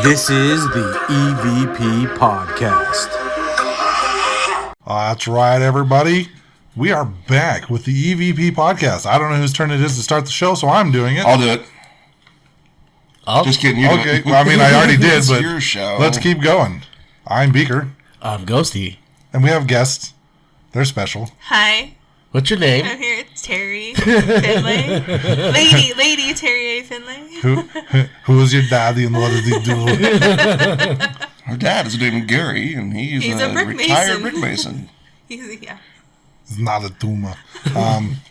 This is the EVP Podcast. That's right, everybody. We are back with the EVP Podcast. I don't know whose turn it is to start the show, so I'm doing it. I'll do it. Just kidding. You Okay, well, I mean, I already did, it's but your show. Let's keep going. I'm Beaker, I'm Ghosty. and we have guests. They're special. Hi, What's your name? I'm here. It's Teri Findlay. Lady Teri A. Findlay. Who is your daddy and what does he do? Her dad is named Gary, and he's a brick retired mason. brick mason. Yeah. It's not a tumor.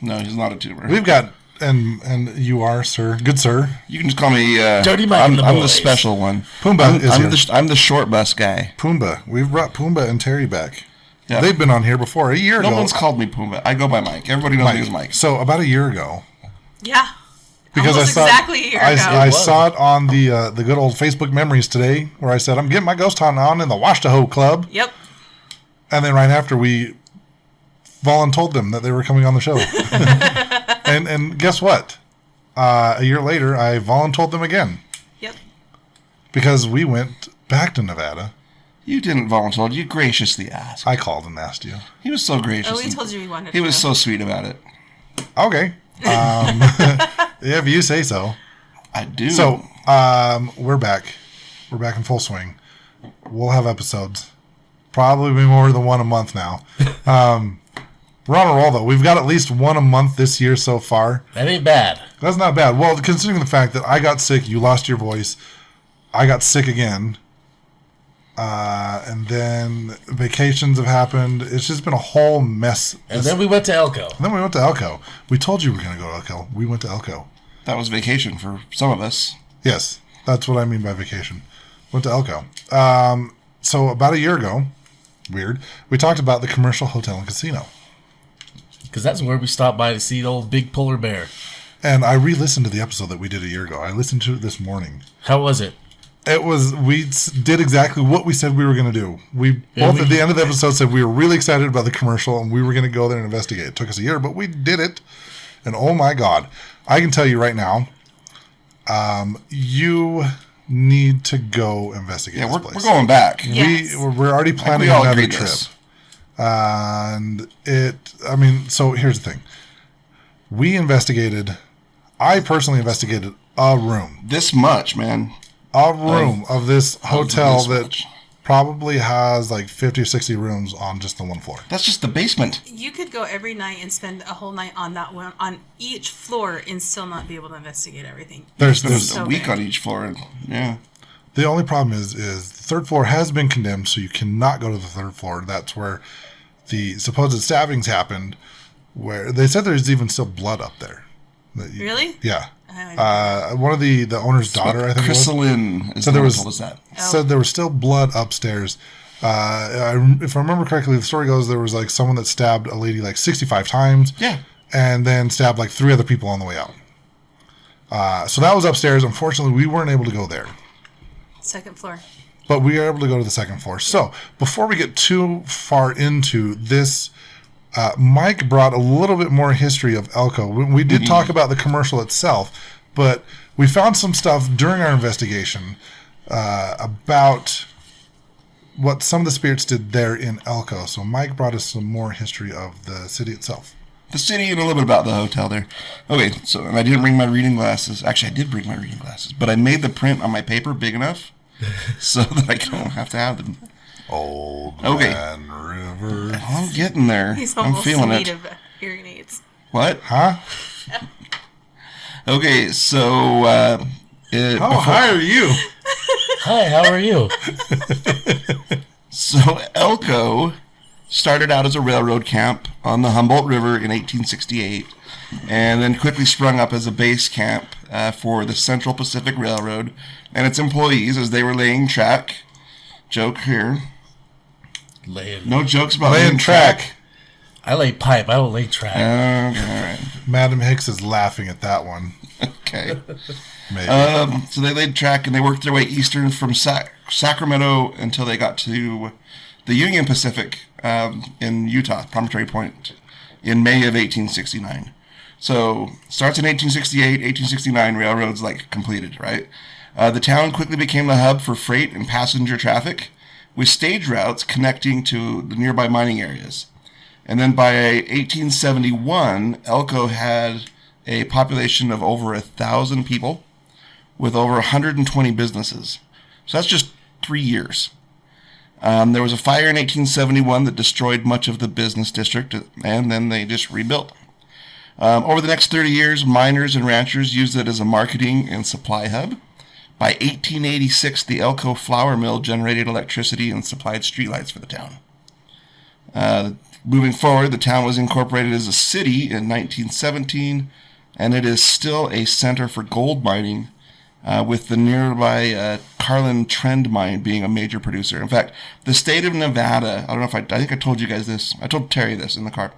No, he's not a tumor. We've got, and you are, sir. Good sir. You can just call me. Dirty Mike I'm, and the I'm the boys. special one. Pumbaa is here. I'm the short bus guy. Pumbaa. We've brought Pumbaa and Terry back. Yeah. They've been on here before. A year No ago. one's called me Pumbaa. I go by Mike. Everybody knows me as Mike. So about a year ago. Yeah. Because Almost I saw exactly a year ago. I saw it on the good old Facebook memories today, where I said I'm getting my ghost hunt on in the Washtaho Club, Yep. and then right after we voluntold them that they were coming on the show, and guess what? A year later, I voluntold them again Yep. because we went back to Nevada. You didn't volunteer. You graciously asked. I called and asked you. He was so gracious. Oh, we told you we wanted He to was go. so sweet about it. Okay, if you say so. I do. So we're back. We're back in full swing. We'll have episodes. Probably be more than one a month now. We're on a roll, though. We've got at least one a month this year so far. That ain't bad. That's not bad. Well, considering the fact that I got sick, you lost your voice, I got sick again, and then vacations have happened. It's just been a whole mess. And then we went to Elko. Then we went to Elko. We told you we were going to go to Elko. We went to Elko. that was vacation for some of us. Yes, that's what I mean by vacation. Went to Elko. So about a year ago, weird, we talked about the commercial hotel and casino. Because that's where we stopped by to see the old big polar bear. And I re-listened to the episode that we did a year ago. I listened to it this morning. How was it? We did exactly what we said we were going to do. We both at the end of the episode said we were really excited about the commercial and we were going to go there and investigate. It took us a year, but we did it. And oh my God, I can tell you right now, you need to go investigate Yeah, this we're place. going back. Yes. We're already planning we all another agreed trip. this. So here's the thing. I personally investigated a room. This much, man. Of this hotel this that much. probably has like 50 or 60 rooms on just the one floor. That's just the basement. You could go every night and spend a whole night on that one, on each floor, and still not be able to investigate everything. There's So a week big. on each floor. Yeah. The only problem is the third floor has been condemned, so you cannot go to the third floor. That's where the supposed stabbings happened, where they said there's even still blood up there. Really? Yeah. One of the owner's daughter, I think it was, Crystalline is So the there one was- who told us that. said there was still blood upstairs. If I remember correctly, the story goes there was like someone that stabbed a lady like 65 times. Yeah. And then stabbed like 3 other people on the way out. So that was upstairs. Unfortunately, we weren't able to go there. Second floor. But we are able to go to the second floor. So before we get too far into this, Mike brought a little bit more history of Elko. We did talk about the commercial itself, but we found some stuff during our investigation about what some of the spirits did there in Elko. So Mike brought us some more history of the city itself. The city and a little bit about the hotel there. Okay, so and I didn't bring my reading glasses. Actually, I did bring my reading glasses, but I made the print on my paper big enough so that I don't have to have them. Old Okay. Man River. I'm getting there. He's I'm almost feeling in need it. of hearing aids. What? Huh? Okay, so How high are you? Hi, how are you? So Elko started out as a railroad camp on the Humboldt River in 1868, and then quickly sprung up as a base camp for the Central Pacific Railroad and its employees as they were laying track. Joke here. No jokes about Laying track. I lay pipe. I don't lay track. Okay, all right. Madam Hicks is laughing at that one. Okay. Maybe. So they laid track and they worked their way eastern from Sacramento until they got to the Union Pacific in Utah, Promontory Point, in May of 1869. So starts in 1868, 1869, railroads like completed, right? The town quickly became the hub for freight and passenger traffic, with stage routes connecting to the nearby mining areas. And then by 1871, Elko had a population of over 1,000 people with over 120 businesses. So that's just 3 years. There was a fire in 1871 that destroyed much of the business district, and then they just rebuilt. Over the next 30 years, miners and ranchers used it as a marketing and supply hub. By 1886, the Elko flour mill generated electricity and supplied streetlights for the town. Moving forward, the town was incorporated as a city in 1917, and it is still a center for gold mining, with the nearby Carlin Trend Mine being a major producer. In fact, the state of Nevada, I don't know if I think I told you guys this. I told Terry this in the car.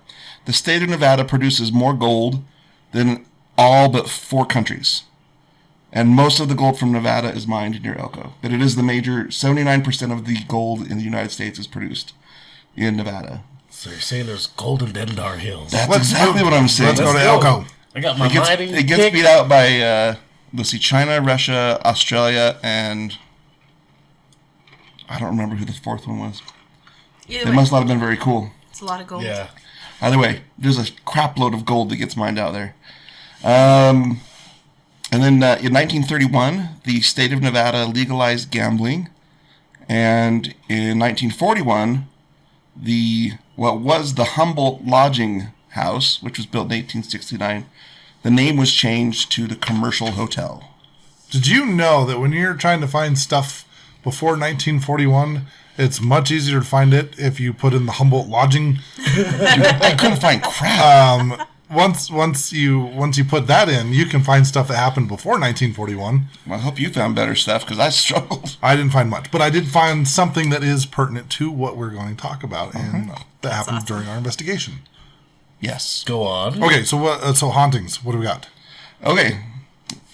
The state of Nevada produces more gold than all but 4 countries. And most of the gold from Nevada is mined near Elko. But it is the major, 79% of the gold in the United States is produced in Nevada. So you're saying there's gold in Dendar Hills. That's exactly what I'm saying. Let's go to Elko. I got my It gets beat out by, let's see, China, Russia, Australia, and I don't remember who the 4th one was. Either They way, must not have been very cool. it's a lot of gold. Yeah. Either way, there's a crap load of gold that gets mined out there. And then in 1931, the state of Nevada legalized gambling. And in 1941, what was the Humboldt Lodging House, which was built in 1869, the name was changed to the Commercial Hotel. Did you know that when you're trying to find stuff before 1941, it's much easier to find it if you put in the Humboldt Lodging? I couldn't find crap. Once you put that in, you can find stuff that happened before 1941. I hope you found better stuff, because I struggled. I didn't find much, but I did find something that is pertinent to what we're going to talk about, and that happened during our investigation. Yes. Go on. Okay, so what? So hauntings. What do we got? Okay.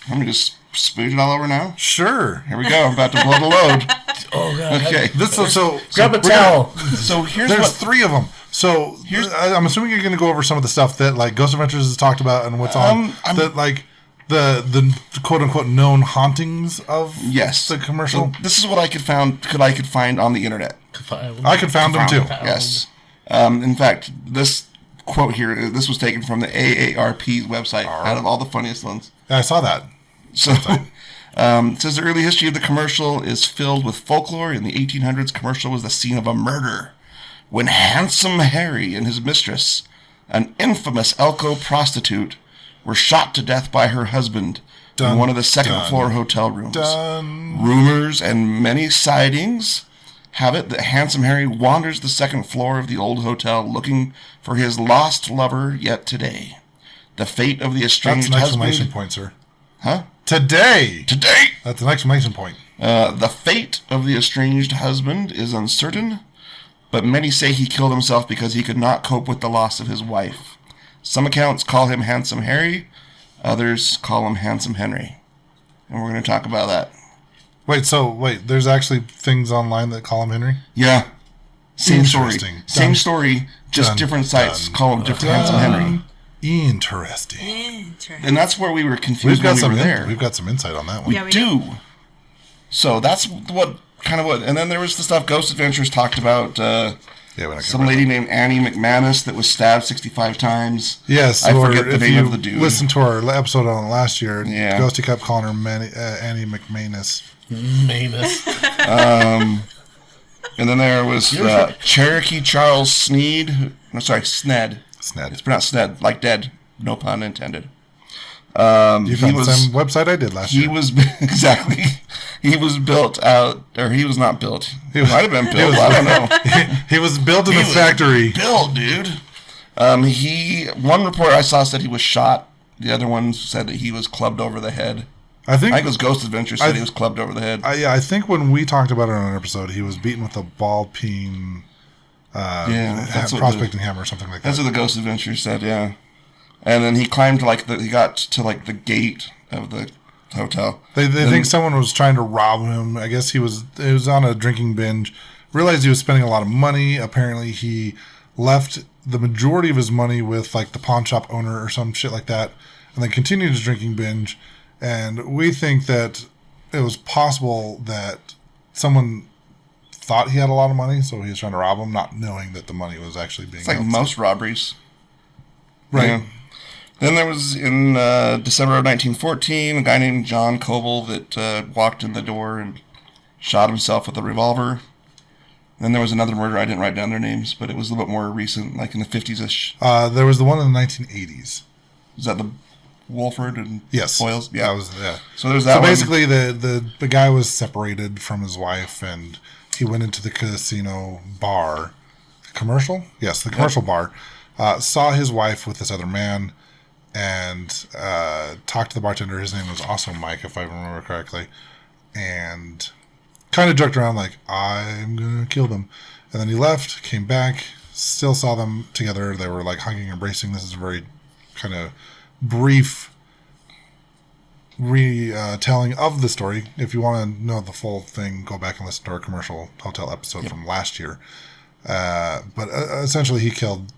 I'm going to just spooge it all over now. Sure. Here we go. I'm about to blow the load. Oh, God. Okay. Grab a towel. So here's There's what... 3 of them. So I'm assuming you're going to go over some of the stuff that like Ghost Adventures has talked about and what's on that like the quote unquote known hauntings of the commercial. So this is what I could find on the internet. I could find them too. Yes. In fact, this quote here, this was taken from the AARP website, out of all the funniest ones. Yeah, I saw that. So it says the early history of the commercial is filled with folklore. In the 1800s, commercial was the scene of a murder when Handsome Harry and his mistress, an infamous Elko prostitute, were shot to death by her husband in one of the second-floor hotel rooms. Rumors and many sightings have it that Handsome Harry wanders the second floor of the old hotel looking for his lost lover yet today. The fate of the estranged That's an husband... exclamation point, sir. Huh? Today! Today! That's an exclamation point. The fate of the estranged husband is uncertain, but many say he killed himself because he could not cope with the loss of his wife. Some accounts call him Handsome Harry, others call him Handsome Henry. And we're going to talk about that. Wait, there's actually things online that call him Henry? Yeah. Same story. Interesting. Same story, just different sites call him different Handsome Henry. Interesting. And that's where we were confused when we were there. We've got some insight on that one. Yeah, We do. So that's what. And then there was the stuff Ghost Adventures talked about. Some lady named Annie McManus that was stabbed 65 times. Yes, I forget the name of the dude. Listen to our episode on it last year. Yeah. Ghosty kept calling her Annie McManus. And then there was Cherokee Charles Sned. Sned. It's pronounced Sned, like dead. No pun intended. You found the same website I did last year. He was exactly. He was built out, or he was not built. He might have been built. I don't know. He was built in a factory. Built, dude. One report I saw said he was shot. The other one said that he was clubbed over the head. I think it was Ghost Adventure said he was clubbed over the head. I think when we talked about it on an episode, he was beaten with a ball peen prospecting hammer or something like that. That's what the Ghost Adventure said, yeah. And then he climbed he got to the gate of the hotel. They think someone was trying to rob him. I guess he was on a drinking binge. Realized he was spending a lot of money. Apparently he left the majority of his money with the pawn shop owner or some shit like that, and then continued his drinking binge. And we think that it was possible that someone thought he had a lot of money, so he was trying to rob him, not knowing that the money was actually being. It's like held. most robberies. Right. Yeah. Then there was, in December of 1914, a guy named John Coble that walked in the door and shot himself with a revolver. Then there was another murder. I didn't write down their names, but it was a little bit more recent, like in the 50s-ish. There was the one in the 1980s. Is that the Wolford and Yes. Foyles? Yeah. That was, yeah. So there's that So one. basically, the guy was separated from his wife, and he went into the casino bar. The commercial? Yes, the commercial bar. Saw his wife with this other man, and talked to the bartender. His name was also Mike, if I remember correctly. And kind of joked around like, I'm going to kill them. And then he left, came back, still saw them together. They were like hugging, embracing. This is a very kind of brief retelling of the story. If you want to know the full thing, go back and listen to our commercial hotel episode from last year. But essentially, he killed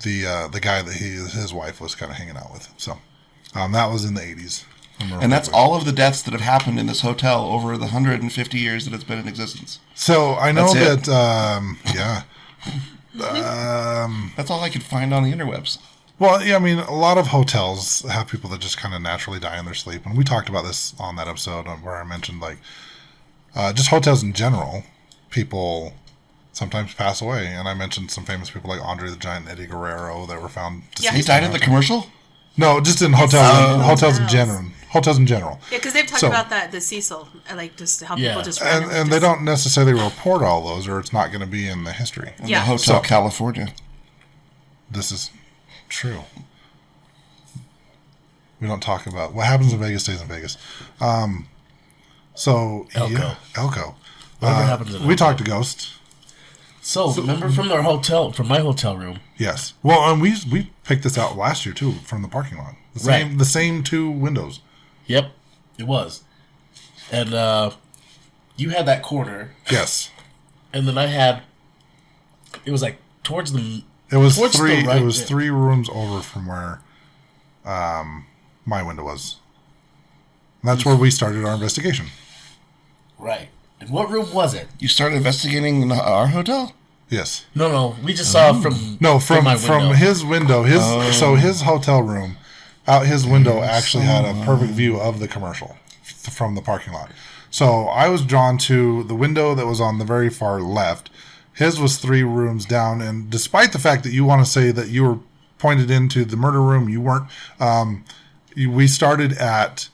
the guy that his wife was kind of hanging out with. So that was in the 80s. And that's all of the deaths that have happened in this hotel over the 150 years that it's been in existence. So I know That's that, That's all I could find on the interwebs. well, yeah, I mean, a lot of hotels have people that just kind of naturally die in their sleep. And we talked about this on that episode where I mentioned, like, just hotels in general, people sometimes pass away. And I mentioned some famous people like Andre the Giant and Eddie Guerrero that were found deceased. He died in the commercial? No, just in hotels in general. Hotels in general. Yeah, because they've talked about that, the Cecil, like just how people just and they don't necessarily report all those, or it's not going to be in the history. In the Hotel California. This is true. We don't talk about what happens in Vegas stays in Vegas. So Elko. Yeah, Elko. Whatever happens in we Elko. talked to Ghost. So remember from my hotel room. Yes. Well, and we picked this out last year too from the parking lot. The same two windows. Yep, it was. And you had that corner. Yes. And then I had. It was like towards the. It was towards three. the right, it was 3 rooms over from where, my window was. And that's where we started our investigation. Right. And what room was it? You started investigating our hotel? Yes. No. We just saw from. No, from my window. his window. So his hotel room, out his window actually had a perfect view of the commercial from the parking lot. So I was drawn to the window that was on the very far left. His was 3 rooms down, and despite the fact that you want to say that you were pointed into the murder room, you weren't. We started at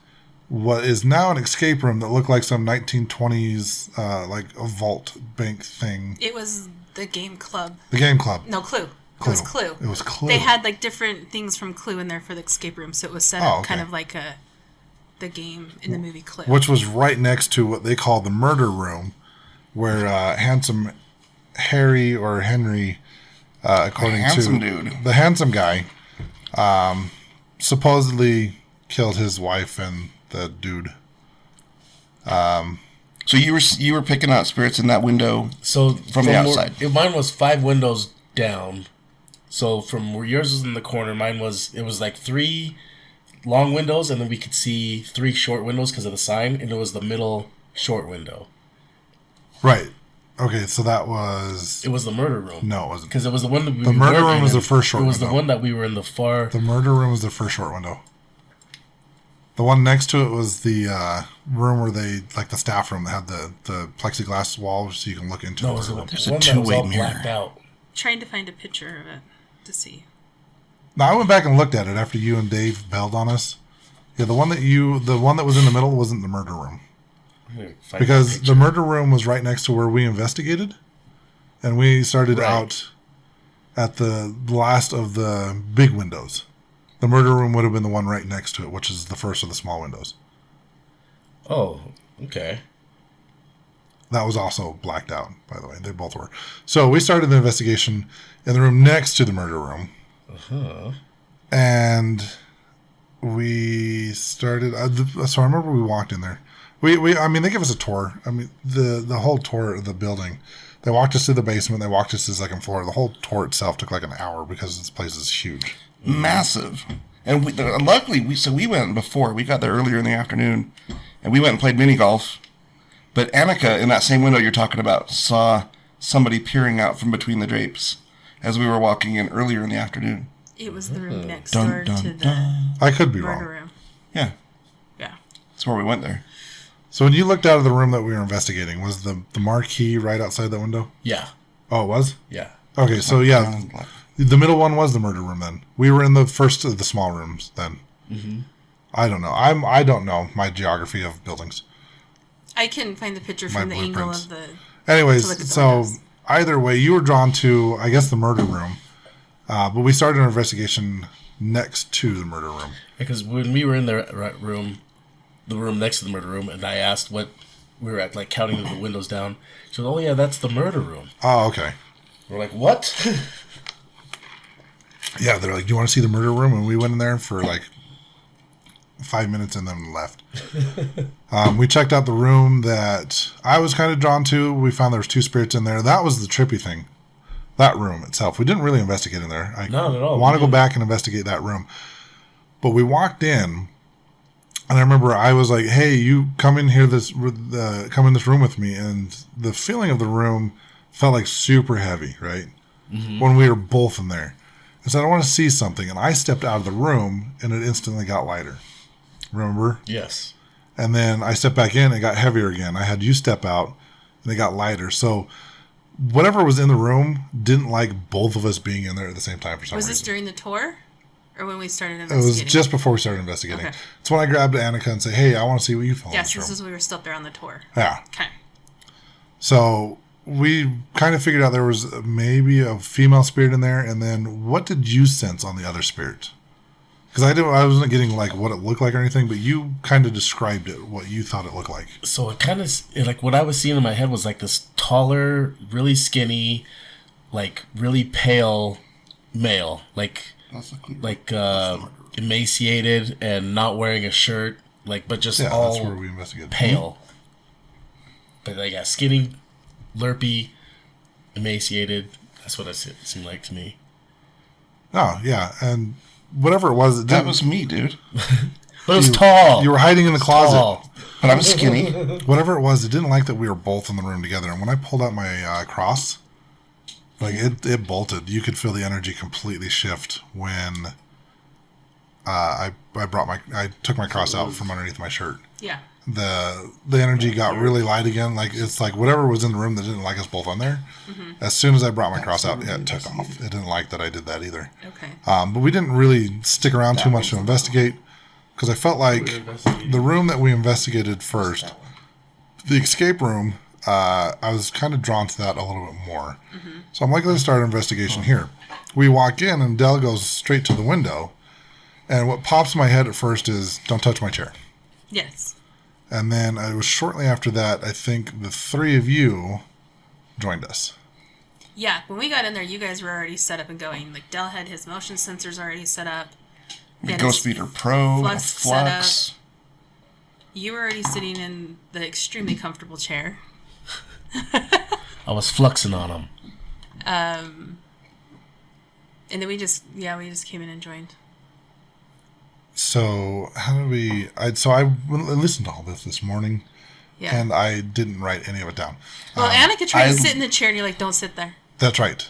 what is now an escape room that looked like some 1920s like a vault bank thing. It was the game club. The game club. No, Clue. It was Clue. It was Clue. They had like different things from Clue in there for the escape room, so it was set up kind of like the game in the movie Clue. Which was right next to what they call the murder room, where handsome Harry or Henry, according to the handsome guy, supposedly killed his wife and the dude. So you were picking out spirits in that window. So from the outside. Mine was 5 windows down. So from where yours was in the corner, it was like 3 long windows, and then we could see 3 short windows because of the sign, and it was the middle short window. Right. Okay, so that was... It was the murder room. No, it wasn't. Because it was the one that we The murder room was the first short window. It was the one that we were in the far... The murder room was the first short window. The one next to it was the room where they... Like the staff room that had the plexiglass wall so you can look into. No, it was There's the a one that was two-way all mirror. blacked out. Trying to find a picture of it to see. Now, I went back and looked at it after you and Dave bailed on us. Yeah, the one that was in the middle wasn't the murder room. Because the murder room was right next to where we investigated. And we started out at the last of the big windows. The murder room would have been the one right next to it, which is the first of the small windows. Oh, okay. That was also blacked out, by the way. They both were. So we started the investigation in the room next to the murder room. Uh-huh. And we started... so I remember we walked in there. They gave us a tour. I mean, the whole tour of the building. They walked us to the basement. They walked us to the second floor. The whole tour itself took like an hour because this place is huge. Massive. And luckily, we went before. We got there earlier in the afternoon. and we went and played mini golf. But Annika, in that same window you're talking about, saw somebody peering out from between the drapes as we were walking in earlier in the afternoon. It was the room next Dun, door dun, to the dun. I could be murder wrong. room. Yeah, Yeah. that's where we went there. So when you looked out of the room that we were investigating, was the marquee right outside that window? Yeah. Oh, it was? Yeah. Okay, so yeah, the middle one was the murder room then. We were in the first of the small rooms then. Mm-hmm. I don't know. I don't know my geography of buildings. I can find the picture from the angle of the... Anyways, so either way, you were drawn to, I guess, the murder room. But we started an investigation next to the murder room. Because when we were in the room next to the murder room, and I asked what we were at, like counting the windows down, she said, "Oh yeah, that's the murder room." Oh, okay. We're like, "What?" Yeah, they're like, "Do you want to see the murder room?" And we went in there for like 5 minutes and then left. We checked out the room that I was kind of drawn to. We found there was 2 spirits in there. That was the trippy thing. That room itself. We didn't really investigate in there. Not at all. I want to go back and investigate that room. But we walked in, and I remember I was like, "Hey, you come in here come in this room with me." And the feeling of the room felt like super heavy, right? Mm-hmm. When we were both in there. I said, "I want to see something." And I stepped out of the room, and it instantly got lighter. Remember? Yes. And then I stepped back in, and it got heavier again. I had you step out, and it got lighter. So whatever was in the room didn't like both of us being in there at the same time for some reason. Was this during the tour? Or when we started It investigating? was just before we started investigating. Okay. It's when I grabbed Annika and said, "Hey, I want to see what you found." Yes, this is when we were still up there on the tour. Yeah. Okay. So we kind of figured out there was maybe a female spirit in there. And then what did you sense on the other spirit? Because I wasn't getting like what it looked like or anything, but you kind of described it, what you thought it looked like. So it kind of, like, what I was seeing in my head was like this taller, really skinny, like really pale male, like emaciated and not wearing a shirt, like, but just all that's where we investigated. pale. But like, yeah, skinny, lurpy, emaciated. That's what it seemed like to me. Oh, yeah. And whatever it was, That was me, dude. But it was tall. You were hiding in the closet. Tall. But I'm skinny. Whatever it was, it didn't like that we were both in the room together. And when I pulled out my cross, like it bolted. You could feel the energy completely shift when I took my cross out from underneath my shirt. Yeah. The energy got really light again. Like it's like whatever was in the room that didn't like us both on there. Mm-hmm. As soon as I brought my cross out, it took off. It didn't like that I did that either. Okay. But we didn't really stick around too much to investigate because I felt like the room that we investigated first, the escape room, I was kind of drawn to that a little bit more. Mm-hmm. So I'm like, let's start an investigation here. We walk in and Dell goes straight to the window. And what pops in my head at first is, "Don't touch my chair." Yes. And then it was shortly after that, I think the 3 of you joined us. Yeah, when we got in there, you guys were already set up and going. Like, Dell had his motion sensors already set up. The Ghost Beater Pro, the Flux. You were already sitting in the extremely comfortable chair. I was fluxing on him. And then we just came in and joined. So how did we? I listened to all this morning, and I didn't write any of it down. Well, Annika tried to sit in the chair, and you're like, "Don't sit there." That's right.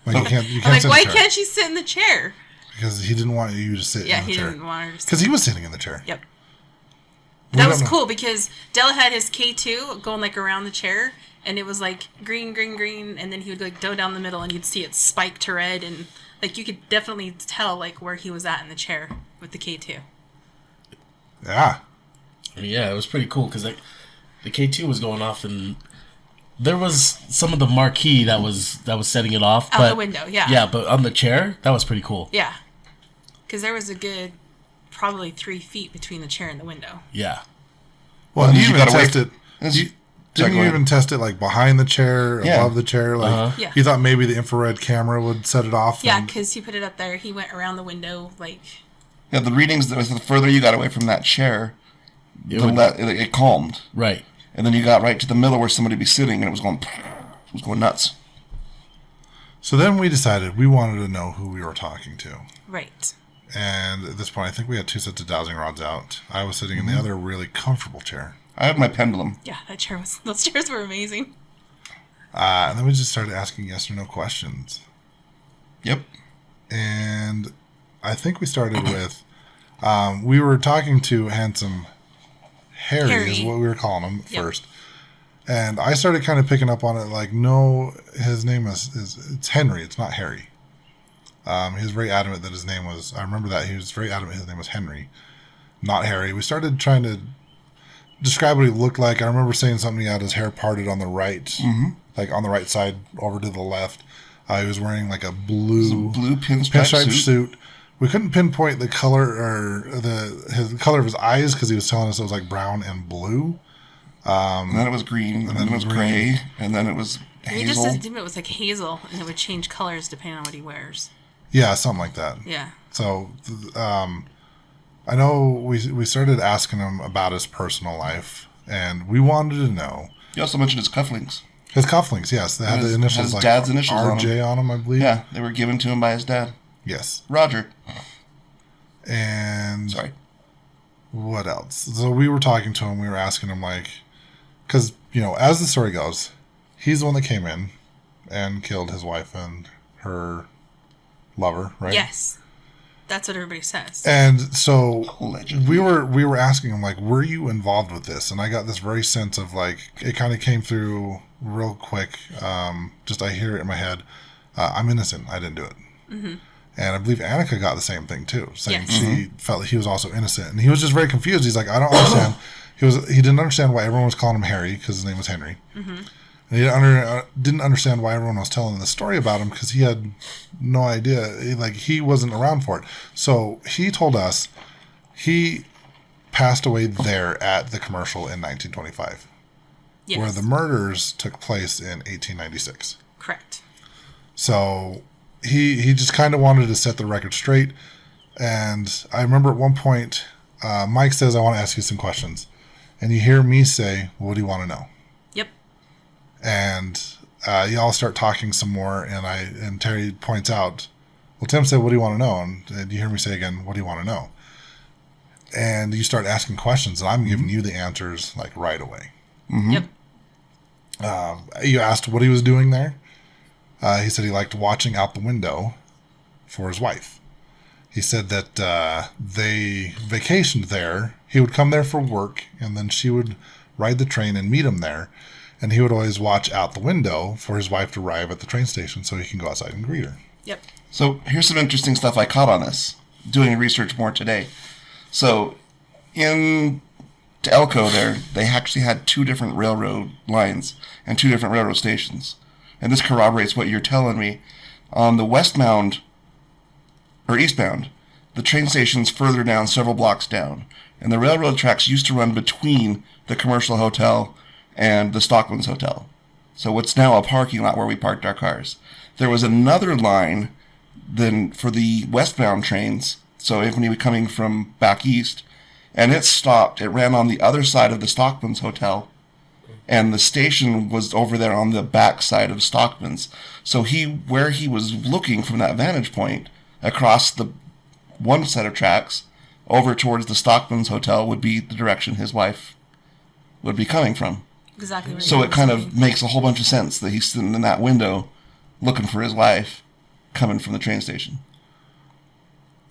Like you can't. I'm like, why can't she sit in the chair? Because he didn't want you to sit. Yeah, in the he chair. didn't want her to sit. Because he was sitting in the chair. Yep. That was cool because Dell had his K2 going like around the chair, and it was like green, green, green, and then he would like go down the middle, and you'd see it spike to red, and like you could definitely tell like where he was at in the chair with the K2. Yeah. Yeah, it was pretty cool because like the K2 was going off, and there was some of the marquee that was setting it off out the window. Yeah. Yeah, but on the chair, that was pretty cool. Yeah, because there was a good probably 3 feet between the chair and the window. Yeah. Well, you even tested. Didn't you even test it like behind the chair, above the chair? Like you thought maybe the infrared camera would set it off. Yeah, because he put it up there. He went around the window like. Yeah, the readings. The further you got away from that chair, it calmed. Right. And then you got right to the middle where somebody would be sitting, and it was going nuts. So then we decided we wanted to know who we were talking to. Right. And at this point, I think we had 2 sets of dowsing rods out. I was sitting in the other really comfortable chair. I had my pendulum. Yeah, those chairs were amazing. And then we just started asking yes or no questions. Yep. And I think we started with, we were talking to Handsome Harry is what we were calling him first. And I started kind of picking up on it like, no, his name it's Henry. It's not Harry. He was very adamant that his name was, I remember that. He was very adamant his name was Henry, not Harry. We started trying to describe what he looked like. I remember saying something, he had his hair parted on the right, like on the right side over to the left. He was wearing like a blue pinstripe suit. We couldn't pinpoint the color or the color of his eyes because he was telling us it was like brown and blue. And then it was green, and then it was gray, and then it was hazel. He just assumed it was like hazel, and it would change colors depending on what he wears. Yeah, something like that. Yeah. So, I know we started asking him about his personal life, and we wanted to know. You also mentioned his cufflinks. His cufflinks, yes. They had the initials, had his like dad's initials RJ on them, I believe. Yeah, they were given to him by his dad. Yes. Roger. And... Sorry. What else? So we were talking to him, we were asking him, like... Because, as the story goes, he's the one that came in and killed his wife and her lover, right? Yes. That's what everybody says. And so Allegedly. we were asking him, like, were you involved with this? And I got this very sense of, like, it kind of came through real quick. Just I hear it in my head. I'm innocent. I didn't do it. Mm-hmm. And I believe Annika got the same thing, too, saying she felt that he was also innocent. And he was just very confused. He's like, I don't understand. He didn't understand why everyone was calling him Harry because his name was Henry. Mm-hmm. And he didn't understand why everyone was telling the story about him because he had no idea. He wasn't around for it. So he told us he passed away there at the commercial in 1925, where the murders took place in 1896. Correct. So he just kind of wanted to set the record straight. And I remember at one point, Mike says, I want to ask you some questions. And you hear me say, what do you want to know? Yep. And y'all start talking some more, and Terry points out, well, Tim said, what do you want to know? And you hear me say again, what do you want to know? And you start asking questions, and I'm giving you the answers, like, right away. Mm-hmm. Yep. You asked what he was doing there. He said he liked watching out the window for his wife. He said that they vacationed there. He would come there for work, and then she would ride the train and meet him there. And he would always watch out the window for his wife to arrive at the train station so he can go outside and greet her. Yep. So here's some interesting stuff I caught on this, doing research more today. So in Elko there, they actually had 2 different railroad lines and 2 different railroad stations. And this corroborates what you're telling me. On the westbound, or eastbound, the train station's further down, several blocks down. And the railroad tracks used to run between the commercial hotel and the Stockman's Hotel. So what's now a parking lot where we parked our cars. There was another line then for the westbound trains, so if we were coming from back east, and it stopped. It ran on the other side of the Stockman's Hotel, and the station was over there on the back side of Stockman's. So where he was looking from that vantage point across the one set of tracks over towards the Stockman's Hotel would be the direction his wife would be coming from. Exactly. Right. So it kind of makes a whole bunch of sense that he's sitting in that window looking for his wife coming from the train station.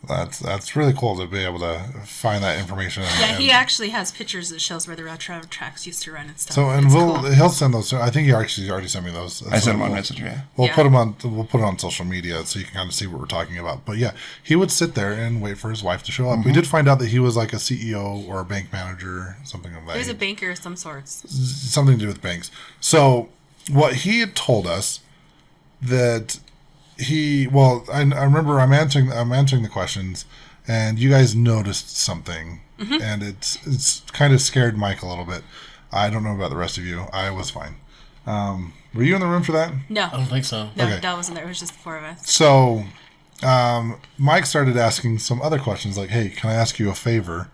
That's really cool to be able to find that information. He actually has pictures that shows where the railroad tracks used to run and stuff. So, and he'll send those. I think he actually already sent me those. I sent them on Messenger. Yeah. We'll put it on social media so you can kind of see what we're talking about. But yeah, he would sit there and wait for his wife to show up. We did find out that he was like a CEO or a bank manager, something like that. He was a banker of some sorts. Something to do with banks. So what he had told us that I remember I'm answering the questions, and you guys noticed something, and it's kind of scared Mike a little bit. I don't know about the rest of you. I was fine. Were you in the room for that? No, I don't think so. No, Okay. Dell wasn't there. It was just the 4 of us. So, Mike started asking some other questions, like, "Hey, can I ask you a favor?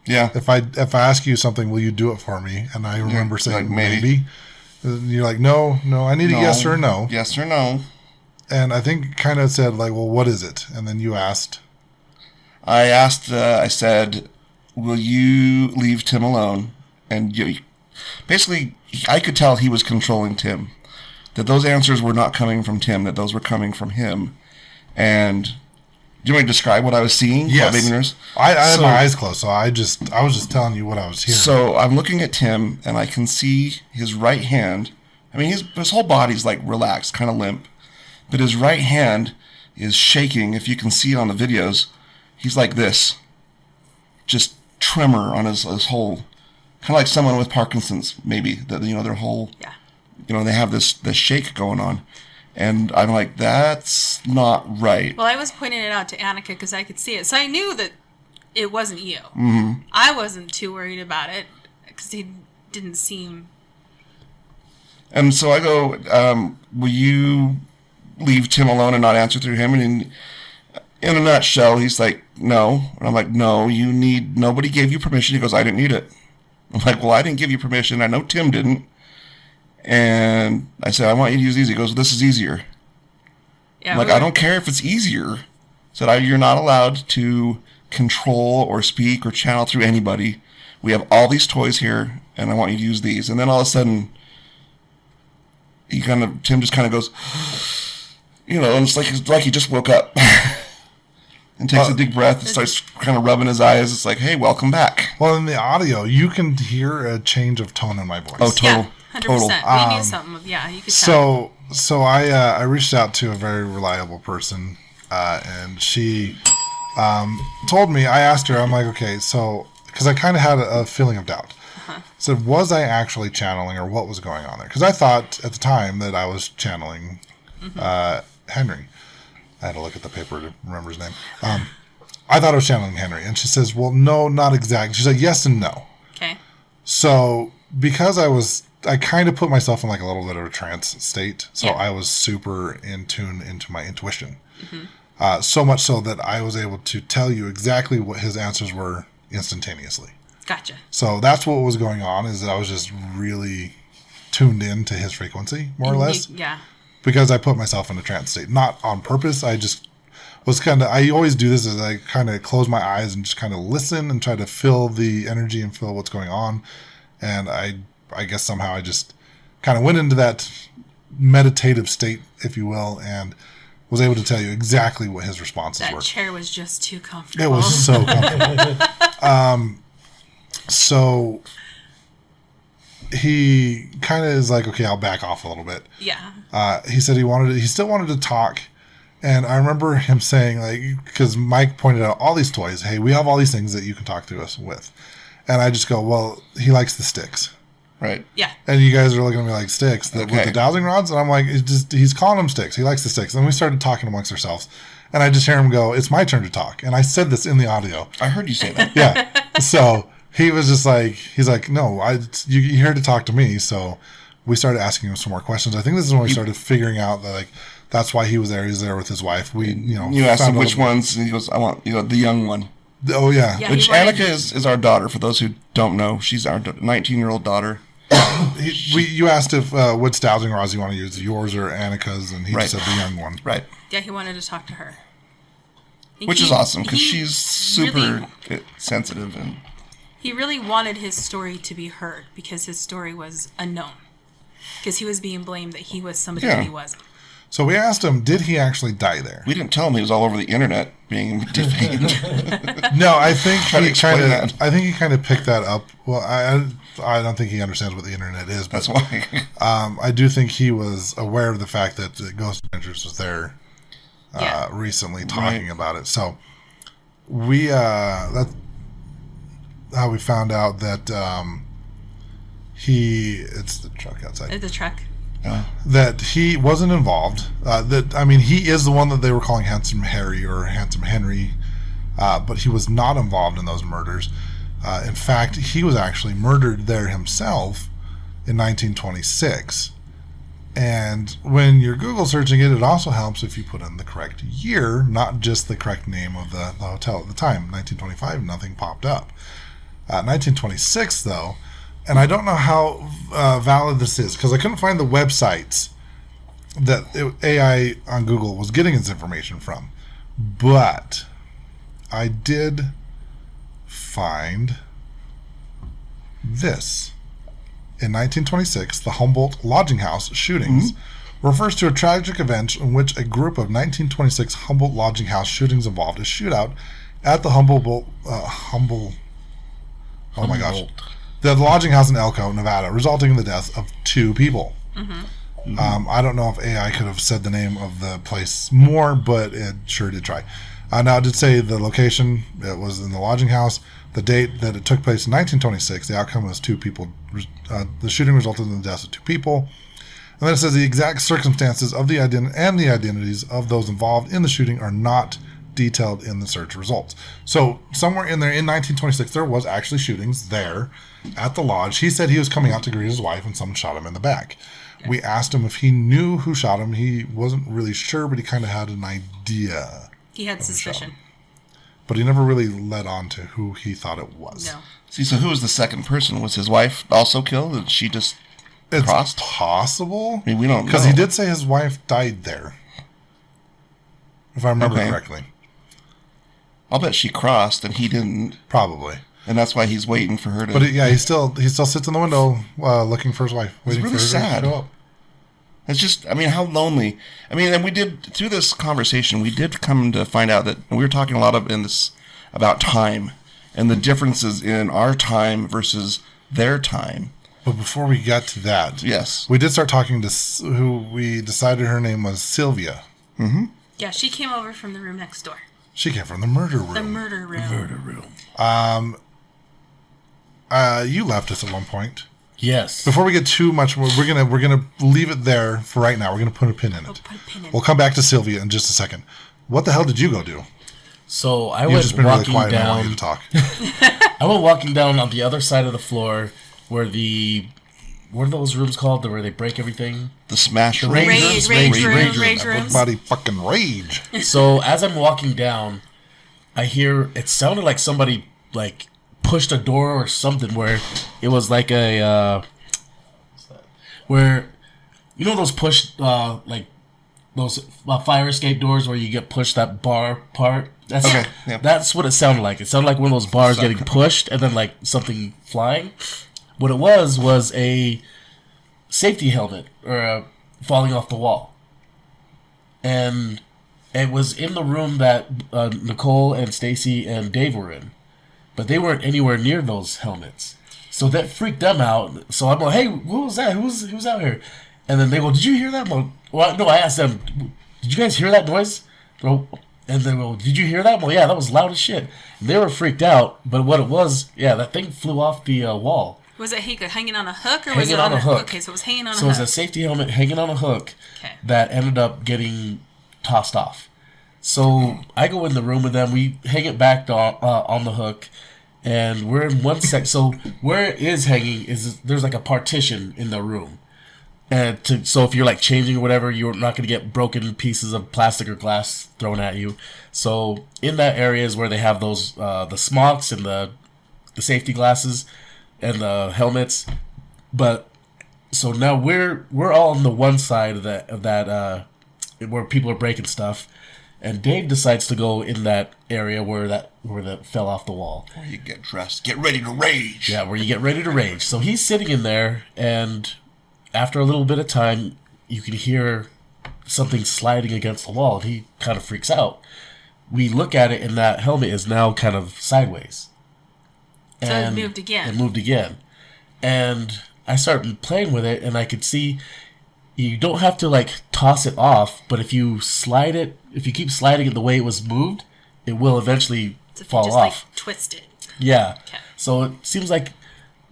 Yeah. If I ask you something, will you do it for me?" And I remember saying, like, maybe. And you're like, no, I need a yes or a no. Yes or no. And I think kind of said, like, well, what is it? And then you asked. I asked, I said, will you leave Tim alone? And basically, I could tell he was controlling Tim. That those answers were not coming from Tim, that those were coming from him. And do you want me to describe what I was seeing? Yes. I had my eyes closed, so I was just telling you what I was hearing. So I'm looking at Tim, and I can see his right hand. I mean, his whole body's like relaxed, kind of limp. But his right hand is shaking. If you can see it on the videos, he's like this. Just tremor on his whole, kind of like someone with Parkinson's, maybe. That, their whole, they have this shake going on. And I'm like, that's not right. Well, I was pointing it out to Annika because I could see it. So I knew that it wasn't you. Mm-hmm. I wasn't too worried about it because he didn't seem... And so I go, will you leave Tim alone and not answer through him? And in a nutshell, he's like, no. And I'm like, no, nobody gave you permission. He goes, I didn't need it. I'm like, well, I didn't give you permission. I know Tim didn't. And I said, I want you to use these. He goes, well, this is easier. Yeah, I'm like, I don't care if it's easier. I said, you're not allowed to control or speak or channel through anybody. We have all these toys here, and I want you to use these. And then all of a sudden, Tim just kind of goes, and it's like he just woke up. And takes a deep breath and starts kind of rubbing his eyes. It's like, hey, welcome back. Well, in the audio, you can hear a change of tone in my voice. Oh, total. Yeah. 100%. We knew something. Yeah, you could tell. So I reached out to a very reliable person, and she told me. I asked her. I'm like, okay, so because I kind of had a feeling of doubt. So was I actually channeling, or what was going on there? Because I thought at the time that I was channeling Henry. I had to look at the paper to remember his name. I thought I was channeling Henry, and she says, "Well, no, not exactly." She's like, "Yes and no." Okay. So because I kind of put myself in like a little bit of a trance state. So I was super in tune into my intuition. Mm-hmm. So much so that I was able to tell you exactly what his answers were instantaneously. Gotcha. So that's what was going on, is that I was just really tuned in to his frequency, more or less. Yeah. Because I put myself in a trance state. Not on purpose. I just was I always do this, is I kind of close my eyes and just kind of listen and try to feel the energy and feel what's going on. And I guess somehow I just kind of went into that meditative state, if you will, and was able to tell you exactly what his responses were. That chair was just too comfortable. It was so comfortable. So he kind of is like, okay, I'll back off a little bit. Yeah. He said he still wanted to talk. And I remember him saying, like, because Mike pointed out all these toys. Hey, we have all these things that you can talk to us with. And I just go, well, he likes the sticks. Right. Yeah. And you guys are looking at me like, sticks with the dowsing rods? And I'm like, he's calling them sticks. He likes the sticks. And we started talking amongst ourselves. And I just hear him go, it's my turn to talk. And I said this in the audio. I heard you say that. Yeah. So he was just like, he's like, no, you're here to talk to me. So we started asking him some more questions. I think this is when we started figuring out that, like, that's why he was there. He's there with his wife. You asked him which ones, and he goes, I want, the young one. Oh, yeah. Which Annika is our daughter, for those who don't know. She's our 19-year-old daughter. You asked if what dowsing rods you want to use, yours or Annika's, and he just said the young one. Right. Yeah, he wanted to talk to her. Which is awesome, because she's super sensitive. And he really wanted his story to be heard, because his story was unknown. Because he was being blamed that he was somebody that he wasn't. So we asked him, did he actually die there? We didn't tell him he was all over the internet being defamed. No, I think he kind of picked that up. Well, I don't think he understands what the internet is. But, that's why. I do think he was aware of the fact that Ghost Adventures was there recently talking about it. So that's how we found out that it's the truck outside. The truck. That he wasn't involved. He is the one that they were calling Handsome Harry or Handsome Henry, but he was not involved in those murders. In fact, he was actually murdered there himself in 1926. And when you're Google searching it, it also helps if you put in the correct year, not just the correct name of the hotel at the time. 1925, nothing popped up. 1926, though. And I don't know how valid this is, because I couldn't find the websites that AI on Google was getting its information from. But I did find this. In 1926, the Humboldt Lodging House shootings refers to a tragic event in which a group of 1926 Humboldt Lodging House shootings involved a shootout at the the lodging house in Elko, Nevada, resulting in the death of 2 people. I don't know if AI could have said the name of the place more, but it sure did try. Now, it did say the location. It was in the lodging house. The date that it took place in 1926. The outcome was 2 people. The shooting resulted in the deaths of 2 people. And then it says the exact circumstances of the identities of those involved in the shooting are not detailed in the search results. So somewhere in there in 1926, there was actually shootings there at the lodge. He said he was coming out to greet his wife and someone shot him in the back. We asked him if he knew who shot him. He wasn't really sure, but he kind of had an idea. He had suspicion. But he never really led on to who he thought it was. No. See, so who was the second person? Was his wife also killed? And she just crossed? It's possible. I mean, we don't know. Because he did say his wife died there. If I remember correctly. I'll bet she crossed and he didn't. Probably. And that's why he's waiting for her to... But he still sits in the window looking for his wife. Waiting really for her sad. to show up. It's just, I mean, how lonely. I mean, and we did, through this conversation, we did come to find out that we were talking a lot about time and the differences in our time versus their time. But before we got to that, yes, we did start talking to who we decided her name was Sylvia. Mm-hmm. Yeah, she came over from the room next door. She came from the murder room. The murder room. You left us at one point. Yes. Before we get too much, we're gonna leave it there for right now. We're gonna put a pin in it. We'll come back to Sylvia in just a second. What the hell did you go do? So I You've went just been walking really quiet and I down. want you to talk. I went walking down on the other side of the floor where what are those rooms called? Where they break everything? The smash room. Rage rooms. Everybody fucking rage. So as I'm walking down, I hear it sounded like somebody like pushed a door or something where it was like where you know those push like those fire escape doors where you get pushed that bar part. That's okay. Yeah. That's what it sounded like. It sounded like one of those bars getting pushed and then like something flying. What it was a safety helmet or falling off the wall, and it was in the room that Nicole and Stacy and Dave were in, but they weren't anywhere near those helmets. So that freaked them out. So I'm like, "Hey, what was that? Who's out here?" And then they go, "Did you hear that?" Well, no, I asked them, "Did you guys hear that noise?" And they go, "Did you hear that?" Well, yeah, that was loud as shit. And they were freaked out. But what it was, yeah, that thing flew off the wall. Was it hanging on a hook or hanging was it on a hook? Okay, so it was hanging on a hook. So it was a safety helmet hanging on a hook that ended up getting tossed off. So I go in the room with them. We hang it back on the hook, and we're in one sec. So where it is hanging there's like a partition in the room, and so if you're like changing or whatever, you're not going to get broken pieces of plastic or glass thrown at you. So in that area is where they have those the smocks and the safety glasses and the helmets. But so now we're all on the one side of that where people are breaking stuff, and Dave decides to go in that area where that fell off the wall. Where you get dressed, get ready to rage. Yeah, where you get ready to rage. So he's sitting in there, and after a little bit of time, you can hear something sliding against the wall, and he kind of freaks out. We look at it, and that helmet is now kind of sideways. So it moved again. It moved again. And I started playing with it, and I could see you don't have to like toss it off, but if you keep sliding it the way it was moved, it will eventually fall just, off. Like, twist it. Yeah. Okay. So it seems like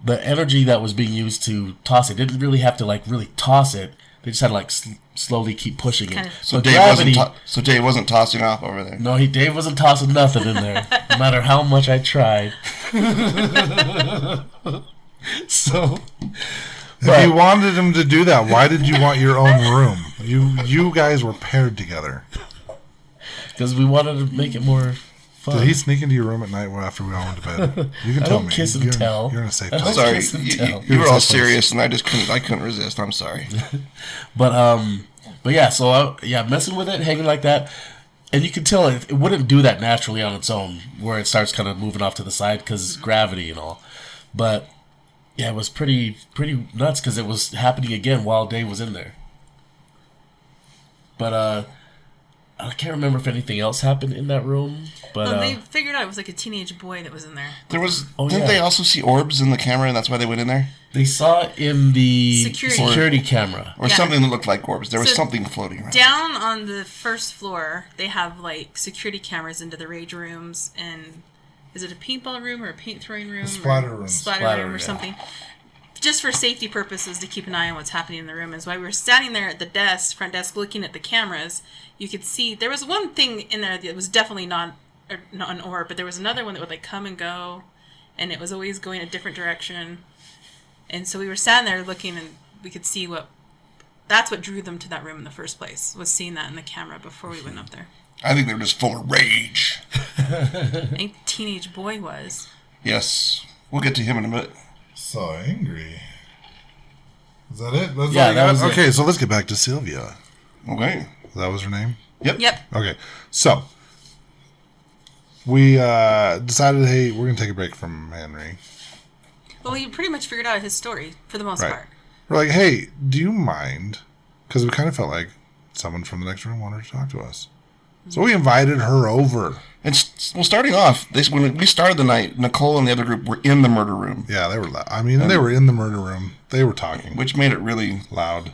the energy that was being used to toss it didn't really have to like really toss it. They just had to like slowly keep pushing it. So Dave wasn't tossing off over there. No, Dave wasn't tossing nothing in there, no matter how much I tried. So, if you wanted him to do that, why did you want your own room? You guys were paired together. Because we wanted to make it more fun. Did he sneak into your room at night after we all went to bed? You can tell me. Kiss and tell. You're in a safe I place. Sorry, kiss and tell. you were all serious, and I couldn't resist. I'm sorry. But yeah, so messing with it, hanging like that. And you can tell it wouldn't do that naturally on its own, where it starts kind of moving off to the side because gravity and all. But yeah, it was pretty nuts because it was happening again while Dave was in there. But I can't remember if anything else happened in that room. But they figured out it was like a teenage boy that was in there. There was. Didn't they also see orbs in the camera, and that's why they went in there? They saw it in the security camera. Or something that looked like orbs. There was something floating around. Down on the first floor, they have like security cameras into the rage rooms, and is it a paintball room or a paint throwing room? Splatter room. Splatter room or something. Just for safety purposes, to keep an eye on what's happening in the room. Is why we were standing there at the front desk, looking at the cameras. You could see there was one thing in there that was definitely not an orb, but there was another one that would like come and go, and it was always going a different direction. And so we were standing there looking, and we could see that's what drew them to that room in the first place, was seeing that in the camera before we went up there. I think they were just full of rage. I think teenage boy was. Yes. We'll get to him in a minute. So angry. Is that it? That was okay, so let's get back to Sylvia. Okay. That was her name? Yep. Okay, so we decided, hey, we're going to take a break from Henry. Well, we pretty much figured out his story, for the most part. We're like, hey, do you mind? Because we kind of felt like someone from the next room wanted to talk to us. So we invited her over. And starting off, when we started the night, Nicole and the other group were in the murder room. Yeah, they were loud. I mean, they were in the murder room. They were talking. Which made it really loud.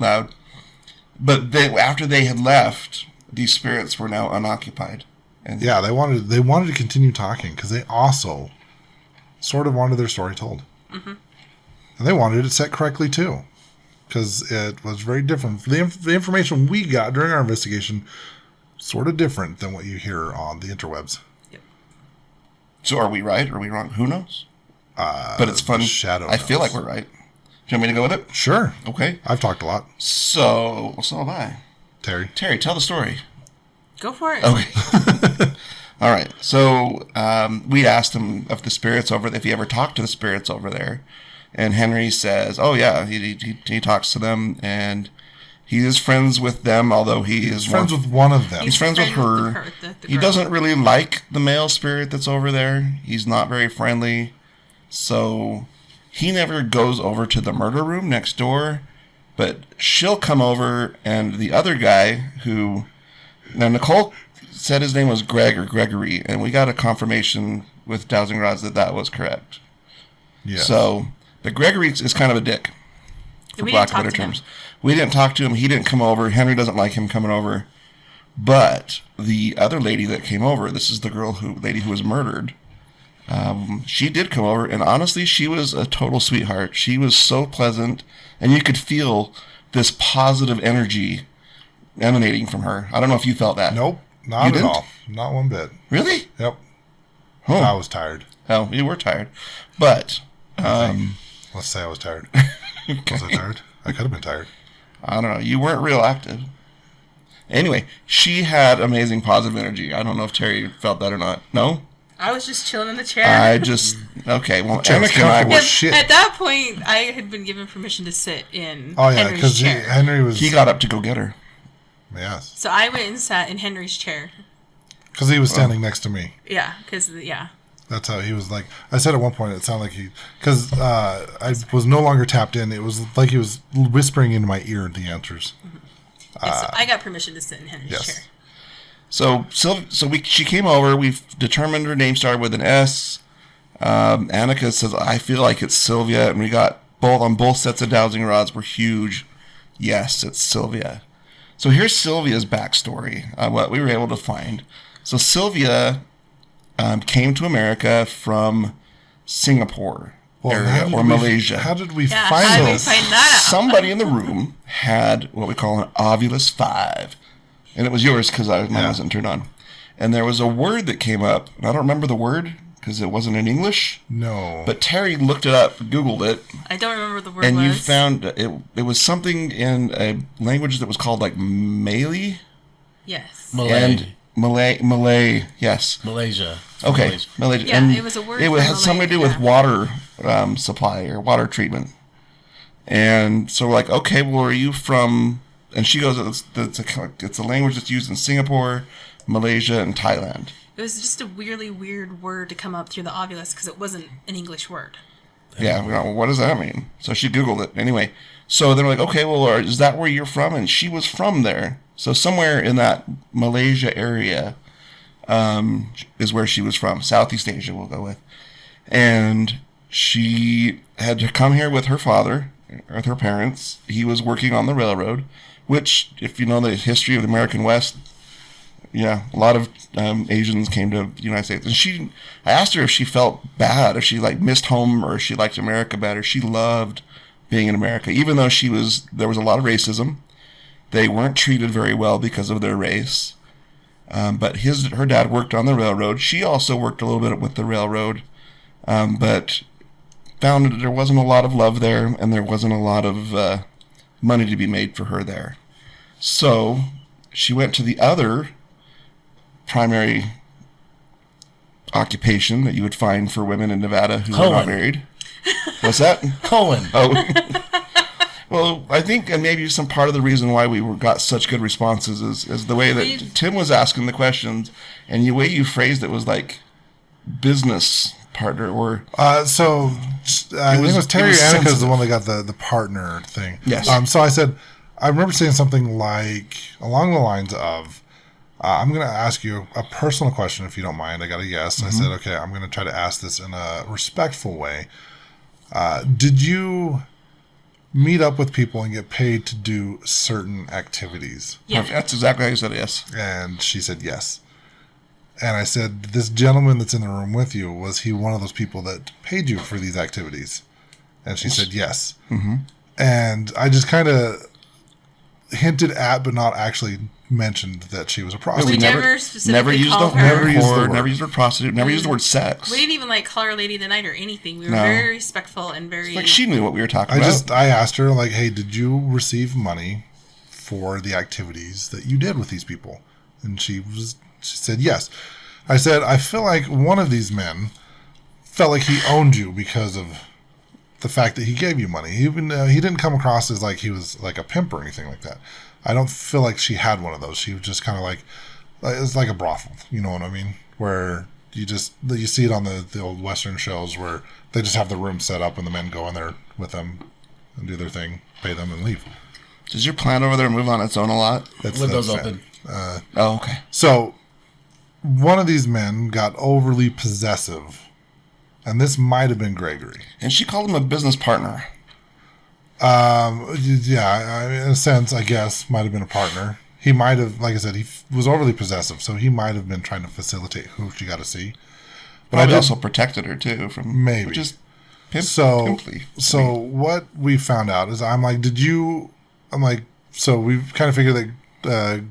But after they had left, these spirits were now unoccupied. And yeah, they wanted to continue talking because they also sort of wanted their story told. Mm-hmm. And they wanted it set correctly, too. Because it was very different. The information we got during our investigation, sort of different than what you hear on the interwebs. Yep. So are we right? Are we wrong? Who knows? But it's fun. Shadow I feel like we're right. Do you want me to go with it? Sure. Okay. I've talked a lot. So have I. Terry, tell the story. Go for it. Okay. All right. So we asked him if he ever talked to the spirits over there. And Henry says, oh, yeah, he talks to them, and he is friends with them, although he is friends with one of them. He's friends with her. He doesn't really like the male spirit that's over there. He's not very friendly. So he never goes over to the murder room next door, but she'll come over, and the other guy now Nicole said his name was Greg or Gregory, and we got a confirmation with dowsing rods that was correct. Yes. So, but Gregory is kind of a dick, for lack of better terms. We didn't talk to him. He didn't come over. Henry doesn't like him coming over. But the other lady that came over, this is the lady who was murdered, she did come over, and honestly, she was a total sweetheart. She was so pleasant, and you could feel this positive energy emanating from her. I don't know if you felt that. Nope, not at all. Not one bit. Really? Yep. Oh. I was tired. Oh, you were tired. But let's say I was tired. Okay. Was I tired? I could have been tired. I don't know. You weren't real active. Anyway, she had amazing positive energy. I don't know if Terry felt that or not. No? I was just chilling in the chair. Okay, well, Annika and I was shit. At that point, I had been given permission to sit in Henry's chair. He got up to go get her. Yes. So I went and sat in Henry's chair. Because he was standing next to me. Yeah, That's how he was like. I said at one point it sounded like because I was no longer tapped in. It was like he was whispering into my ear the answers. Mm-hmm. So I got permission to sit in Henry's chair. So she came over. We've determined her name started with an S. Annika says, I feel like it's Sylvia, and we got both sets of dowsing rods were huge. Yes, it's Sylvia. So here's Sylvia's backstory, what we were able to find. So Sylvia came to America from Singapore area or Malaysia. How did we find this? Somebody in the room had what we call an Ovulus 5. And it was yours because mine wasn't turned on. And there was a word that came up, and I don't remember the word because it wasn't in English. No. But Terry looked it up, Googled it. I don't remember the word and you found it was something in a language that was called like Malay. Yes. Malay, yes. Malaysia. Okay, Malaysia. Yeah, it was a word. It had something to do with water supply or water treatment. And so we're like, okay, well, are you from? And she goes, it's a language that's used in Singapore, Malaysia, and Thailand. It was just a weirdly weird word to come up through the Ovilus because it wasn't an English word. Yeah, well, what does that mean? So she Googled it. Anyway, so they're like, okay, well, is that where you're from? And she was from there. So somewhere in that Malaysia area is where she was from. Southeast Asia, we'll go with. And she had to come here with her father, with her parents. He was working on the railroad, which, if you know the history of the American West, yeah, a lot of Asians came to the United States. And I asked her if she felt bad, if she missed home, or if she liked America better. She loved being in America, even though there was a lot of racism. They weren't treated very well because of their race. But her dad worked on the railroad. She also worked a little bit with the railroad, but found that there wasn't a lot of love there, and there wasn't a lot of money to be made for her there. So she went to the other primary occupation that you would find for women in Nevada who were not married. What's that? Cohen. Oh. Well, I think, and maybe some part of the reason why we got such good responses is the way that Tim was asking the questions, and the way you phrased it was like business partner, or I think it was Teri A is the one that got the partner thing. Yes. So I said, I remember saying something like along the lines of, I'm going to ask you a personal question if you don't mind. I got a yes. Mm-hmm. I said, okay, I'm going to try to ask this in a respectful way. Did you meet up with people and get paid to do certain activities? Yeah. That's exactly how you said yes. And she said yes. And I said, this gentleman that's in the room with you, was he one of those people that paid you for these activities? And she said yes. Mm-hmm. And I just kind of hinted at, but not actually mentioned that she was a prostitute. We never specifically called her. Never used the word prostitute. Never used the word sex. We didn't even call her Lady of the Night or anything. We were very respectful and very... It's like she knew what we were talking about. I asked her, hey, did you receive money for the activities that you did with these people? And she said yes. I said, I feel like one of these men felt like he owned you because of the fact that he gave you money. He didn't come across as like he was like a pimp or anything like that. I don't feel like she had one of those. She was just kind of it's like a brothel. You know what I mean? Where you see it on the old Western shows where they just have the room set up and the men go in there with them and do their thing, pay them, and leave. Does your plant over there move on its own a lot? Windows open. Okay. So one of these men got overly possessive, and this might have been Gregory. And she called him a business partner. Yeah, in a sense, I guess, might have been a partner. He might have, like I said, he was overly possessive, so he might have been trying to facilitate who she got to see. But I also protected her too from maybe just pimply. So what we found out is, so we've kind of figured that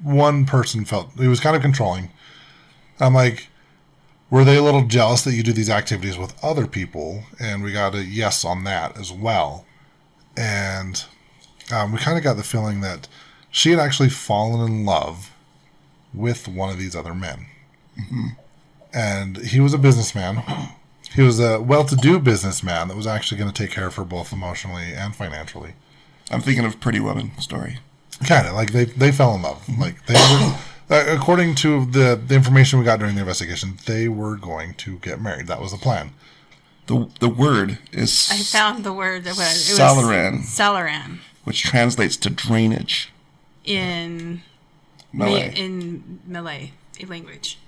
one person felt he was kind of controlling. I'm like, were they a little jealous that you do these activities with other people? And we got a yes on that as well. And we kind of got the feeling that she had actually fallen in love with one of these other men. Mm-hmm. And he was a businessman. He was a well-to-do businessman that was actually going to take care of her both emotionally and financially. I'm thinking of Pretty Woman story. Kind of. Like, they fell in love. Mm-hmm. Like, they were... according to the information we got during the investigation, they were going to get married. That was the plan. The word is... I found the word. It was Salaran. Salaran. Which translates to drainage. In Malay. In Malay language.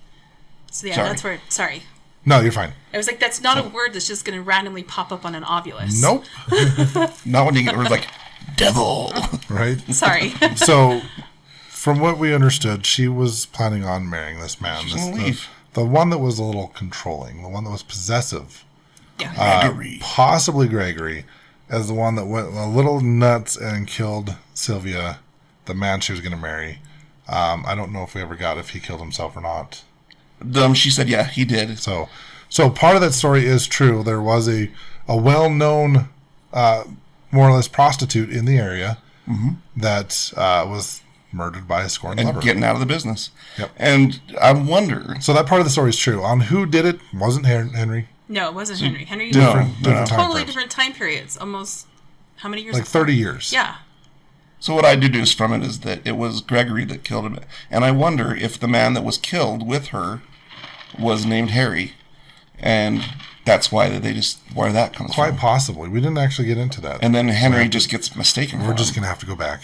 So yeah, Sorry. that's where... Sorry. No, you're fine. I was like, that's not a word that's just going to randomly pop up on an ovulus. Nope. Not when you get words like devil. Right? Sorry. So... From what we understood, she was planning on marrying this man. The one that was a little controlling, the one that was possessive. Yeah. Gregory. Possibly Gregory, as the one that went a little nuts and killed Sylvia, the man she was going to marry. I don't know if he killed himself or not. She said, yeah, he did. So part of that story is true. There was a well-known, more or less prostitute in the area that was murdered by a scorned lover. And getting out of the business. Yep. And I wonder... So that part of the story is true. On who did it wasn't Henry. No, it wasn't Henry. Henry different time totally frames. different time periods. Almost, how many years? Like 30 years. Yeah. So what I deduce from it is that it was Gregory that killed him. And I wonder if the man that was killed with her was named Harry. And that's why where that comes from. Quite possibly. We didn't actually get into that. And then Henry just gets mistaken. We're just going to have to go back.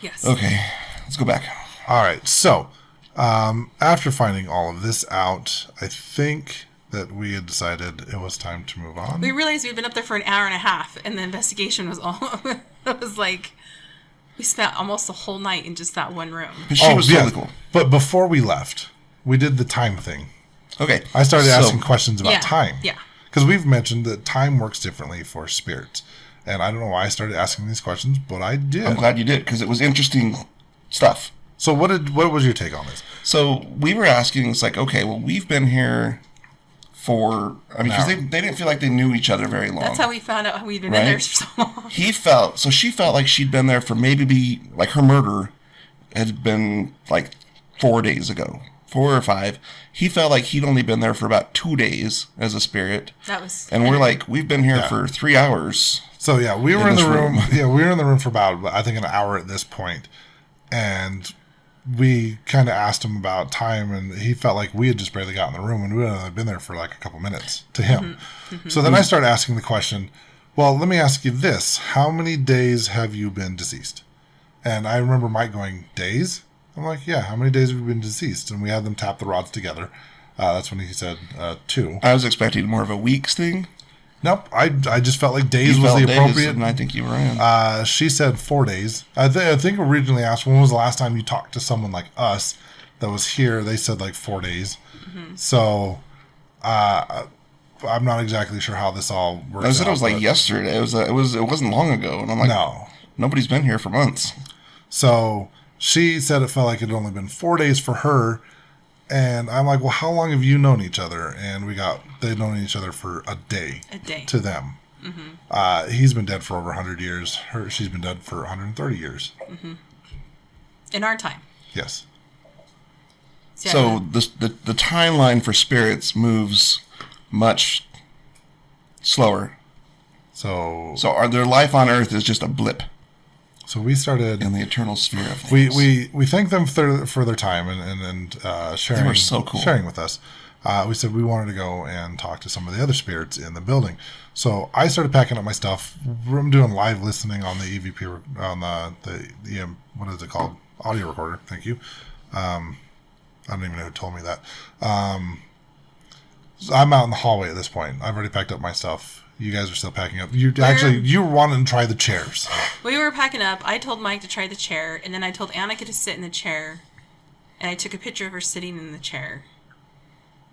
Yes. Okay. Let's go back. All right. So, after finding all of this out, I think that we had decided it was time to move on. We realized we'd been up there for an hour and a half, and the investigation was all... It was like... We spent almost the whole night in just that one room. But she was totally cool. But before we left, we did the time thing. Okay. I started asking questions about time. Yeah. Because we've mentioned that time works differently for spirits. And I don't know why I started asking these questions, but I did. I'm glad you did, because it was interesting stuff. So what was your take on this? So we were asking, it's like, okay, well, we've been here for, because they didn't feel like they knew each other very long. That's how we found out we'd been in there for so long. She felt like she'd been there for like her murder had been like 4 days ago. 4 or 5. He felt like he'd only been there for about 2 days as a spirit. And we're like, we've been here for 3 hours. So yeah, we were in the room. Yeah, we were in the room for about, I think, an hour at this point. And we kind of asked him about time, and he felt like we had just barely got in the room, and we had only been there for like a couple minutes to him. So then I started asking the question, well, let me ask you this. How many days have you been deceased? And I remember Mike going, days? I'm like, yeah, how many days have you been deceased? And we had them tap the rods together. That's when he said 2. I was expecting more of a weeks thing. Nope, I just felt like days was the appropriate. And I think you were in. She said 4 days. I think originally asked, when was the last time you talked to someone like us that was here? They said like 4 days. So I'm not exactly sure how this all works. I said it was like yesterday. It wasn't long ago, and I'm like, no, nobody's been here for months. So she said it felt like it had only been 4 days for her. And I'm like, well, how long have you known each other? And they'd known each other for a day. A day. To them. He's been dead for over 100 years. She's been dead for 130 years. In our time. Yes. So the timeline for spirits moves much slower. So their life on Earth is just a blip. So we started in the eternal sphere of things. We thank them for their time and sharing. They were so cool. Sharing with us. We said we wanted to go and talk to some of the other spirits in the building. So I started packing up my stuff. I'm doing live listening on the EVP on the what is it called? Audio recorder. Thank you. I don't even know who told me that. So I'm out in the hallway at this point. I've already packed up my stuff. You guys are still packing up. You wanted to try the chairs. We were packing up. I told Mike to try the chair, and then I told Annika to sit in the chair, and I took a picture of her sitting in the chair.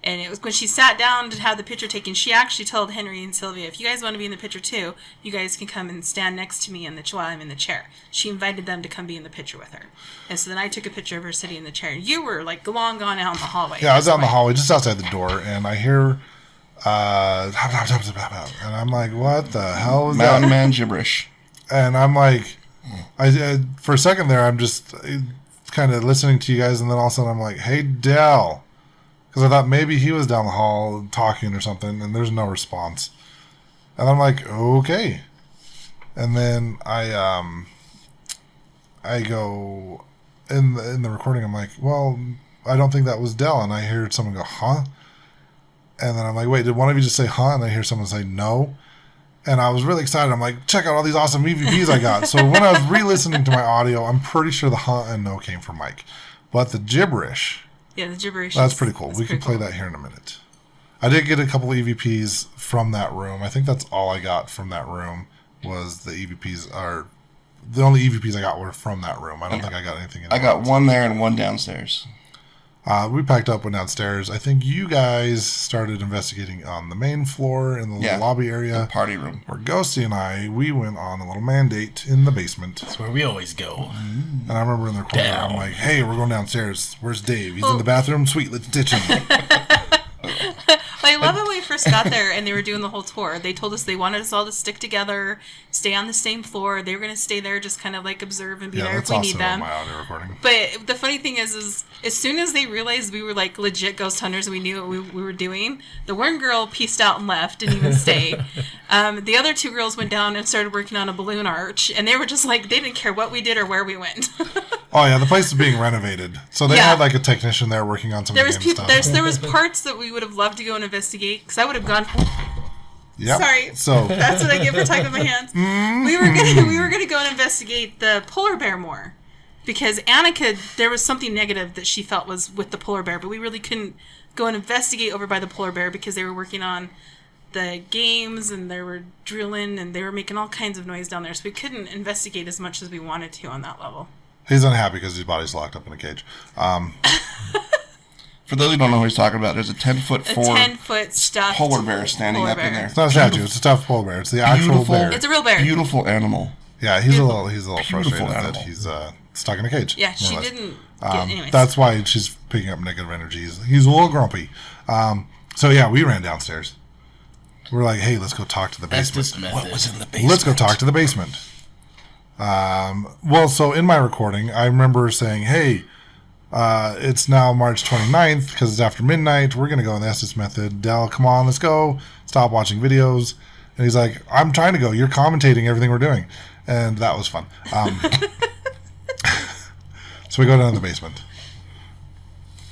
And it was when she sat down to have the picture taken, she actually told Henry and Sylvia, if you guys want to be in the picture too, you guys can come and stand next to me while I'm in the chair. She invited them to come be in the picture with her. And so then I took a picture of her sitting in the chair. You were like long gone out in the hallway. Yeah, I was out in the hallway, just outside the door, and I hear... and I'm like, what the hell is that? Mountain man gibberish. And I'm like, I for a second there, I'm just kind of listening to you guys, and then all of a sudden I'm like, hey, Dell. Because I thought maybe he was down the hall talking or something, and there's no response. And I'm like, okay. And then I go in the recording, I'm like, well, I don't think that was Dell. And I hear someone go, huh? And then I'm like, wait, did one of you just say huh? And I hear someone say no. And I was really excited. I'm like, check out all these awesome EVPs I got. So when I was re-listening to my audio, I'm pretty sure the huh and no came from Mike. But the gibberish. Yeah, the gibberish. That's pretty cool. We can play that here in a minute. I did get a couple of EVPs from that room. I think that's all I got from that room was the EVPs are... The only EVPs I got were from that room. I don't think I got anything in I got one there and one downstairs. We packed up, went downstairs. I think you guys started investigating on the main floor in the little lobby area. The party room. Where Ghosty and we went on a little mandate in the basement. That's where we always go. And I remember in the corner, I'm like, hey, we're going downstairs. Where's Dave? He's in the bathroom. Sweet, let's ditch him. I love when we first first got there and they were doing the whole tour, they told us they wanted us all to stick together, stay on the same floor. They were going to stay there, just kind of like observe and be there if we need them. My audio recording. But the funny thing is as soon as they realized we were like legit ghost hunters and we knew what we were doing, the one girl pieced out and left, didn't even stay. The other two girls went down and started working on a balloon arch, and they were just like, they didn't care what we did or where we went. Oh yeah, the place is being renovated, so they had like a technician there working on some. There was people. There was parts that we would have loved to go and investigate, because I would have gone. Yeah. Sorry. So that's what I get for typing my hands. We were gonna go and investigate the polar bear more, because Annika, there was something negative that she felt was with the polar bear, but we really couldn't go and investigate over by the polar bear because they were working on the games and they were drilling and they were making all kinds of noise down there, so we couldn't investigate as much as we wanted to on that level. He's unhappy because his body's locked up in a cage. For those who don't know what he's talking about, there's a 10-foot stuffed polar bear standing up in there. It's not a statue; it's a stuffed polar bear. It's the actual bear. It's a real bear. Beautiful animal. Yeah, he's a little frustrated animal. that he's stuck in a cage. Yeah, she didn't. Anyways. That's why she's picking up negative energy. He's a little grumpy. So yeah, we ran downstairs. We're like, hey, let's go talk to the basement. What was in the basement? Let's go talk to the basement. Well, so in my recording, I remember saying, hey, it's now March 29th because it's after midnight. We're going to go in the Estes method. Del, come on, let's go. Stop watching videos. And he's like, I'm trying to go. You're commentating everything we're doing. And that was fun. So we go down to the basement.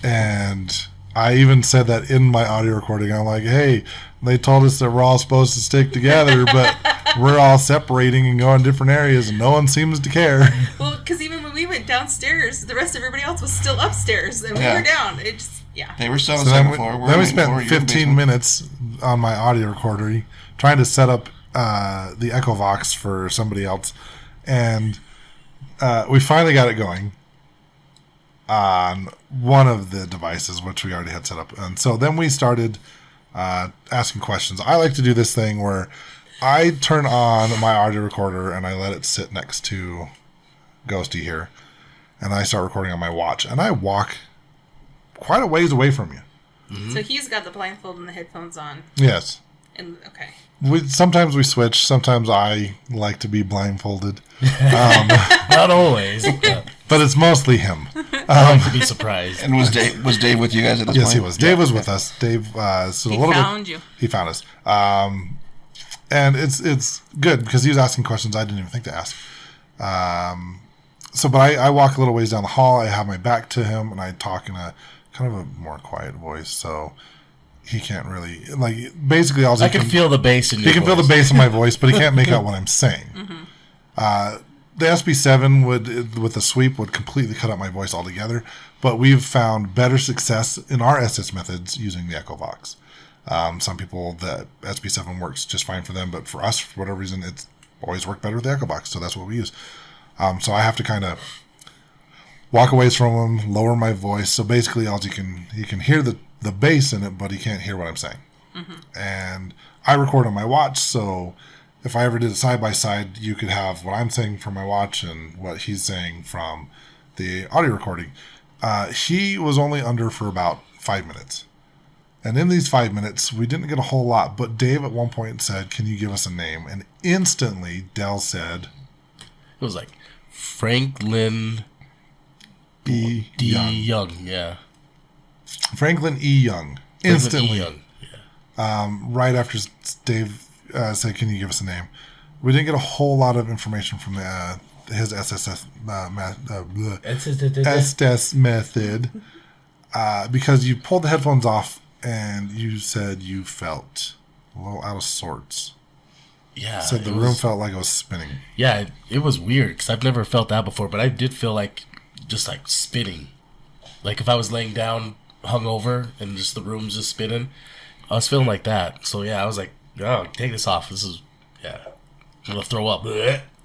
And I even said that in my audio recording. I'm like, hey, they told us that we're all supposed to stick together, but we're all separating and going different areas, and no one seems to care. Well, because even when we went downstairs, the rest of everybody else was still upstairs, and we were down. It just, They were still on the second floor. Then we spent 15 minutes on my audio recorder trying to set up the Echo Vox for somebody else, and we finally got it going on one of the devices, which we already had set up. And so then we started asking questions. I like to do this thing where I turn on my audio recorder and I let it sit next to Ghosty here, and I start recording on my watch, and I walk quite a ways away from you. Mm-hmm. So he's got the blindfold and the headphones on. Yes. And okay. Sometimes we switch. Sometimes I like to be blindfolded. Not always. But it's mostly him. I like to be surprised. And was Dave with you guys at this point? Yes, he was. Dave was with us. Dave found you. He found us. And it's good because he was asking questions I didn't even think to ask. But I walk a little ways down the hall. I have my back to him, and I talk in a kind of a more quiet voice, so he can't really, basically all I can feel the bass in your voice. He can feel the bass in my voice, but he can't make out what I'm saying. Mm-hmm. The SB7 with the sweep would completely cut out my voice altogether, but we've found better success in our SS methods using the Echo Vox. Some people, the SB7 works just fine for them, but for us, for whatever reason, it's always worked better with the Echo Vox, so that's what we use. So I have to kind of walk away from him, lower my voice, so basically you can hear the bass in it, but he can't hear what I'm saying. Mm-hmm. And I record on my watch, so if I ever did a side-by-side, you could have what I'm saying from my watch and what he's saying from the audio recording. He was only under for about 5 minutes. And in these 5 minutes, we didn't get a whole lot, but Dave at one point said, can you give us a name? And instantly, Del said... It was like Franklin E. Young, yeah. Franklin E. Young. Instantly. Franklin E. Young, yeah. Right after Dave said, can you give us a name? We didn't get a whole lot of information from his SSS method because you pulled the headphones off and you said you felt a little out of sorts. Yeah. Said the room felt like it was spinning. Yeah, it was weird because I've never felt that before, but I did feel like just like spinning. Like if I was laying down hungover and just the room's just spinning, I was feeling like that. So yeah, I was like, oh, take this off. This is, I'm going to throw up.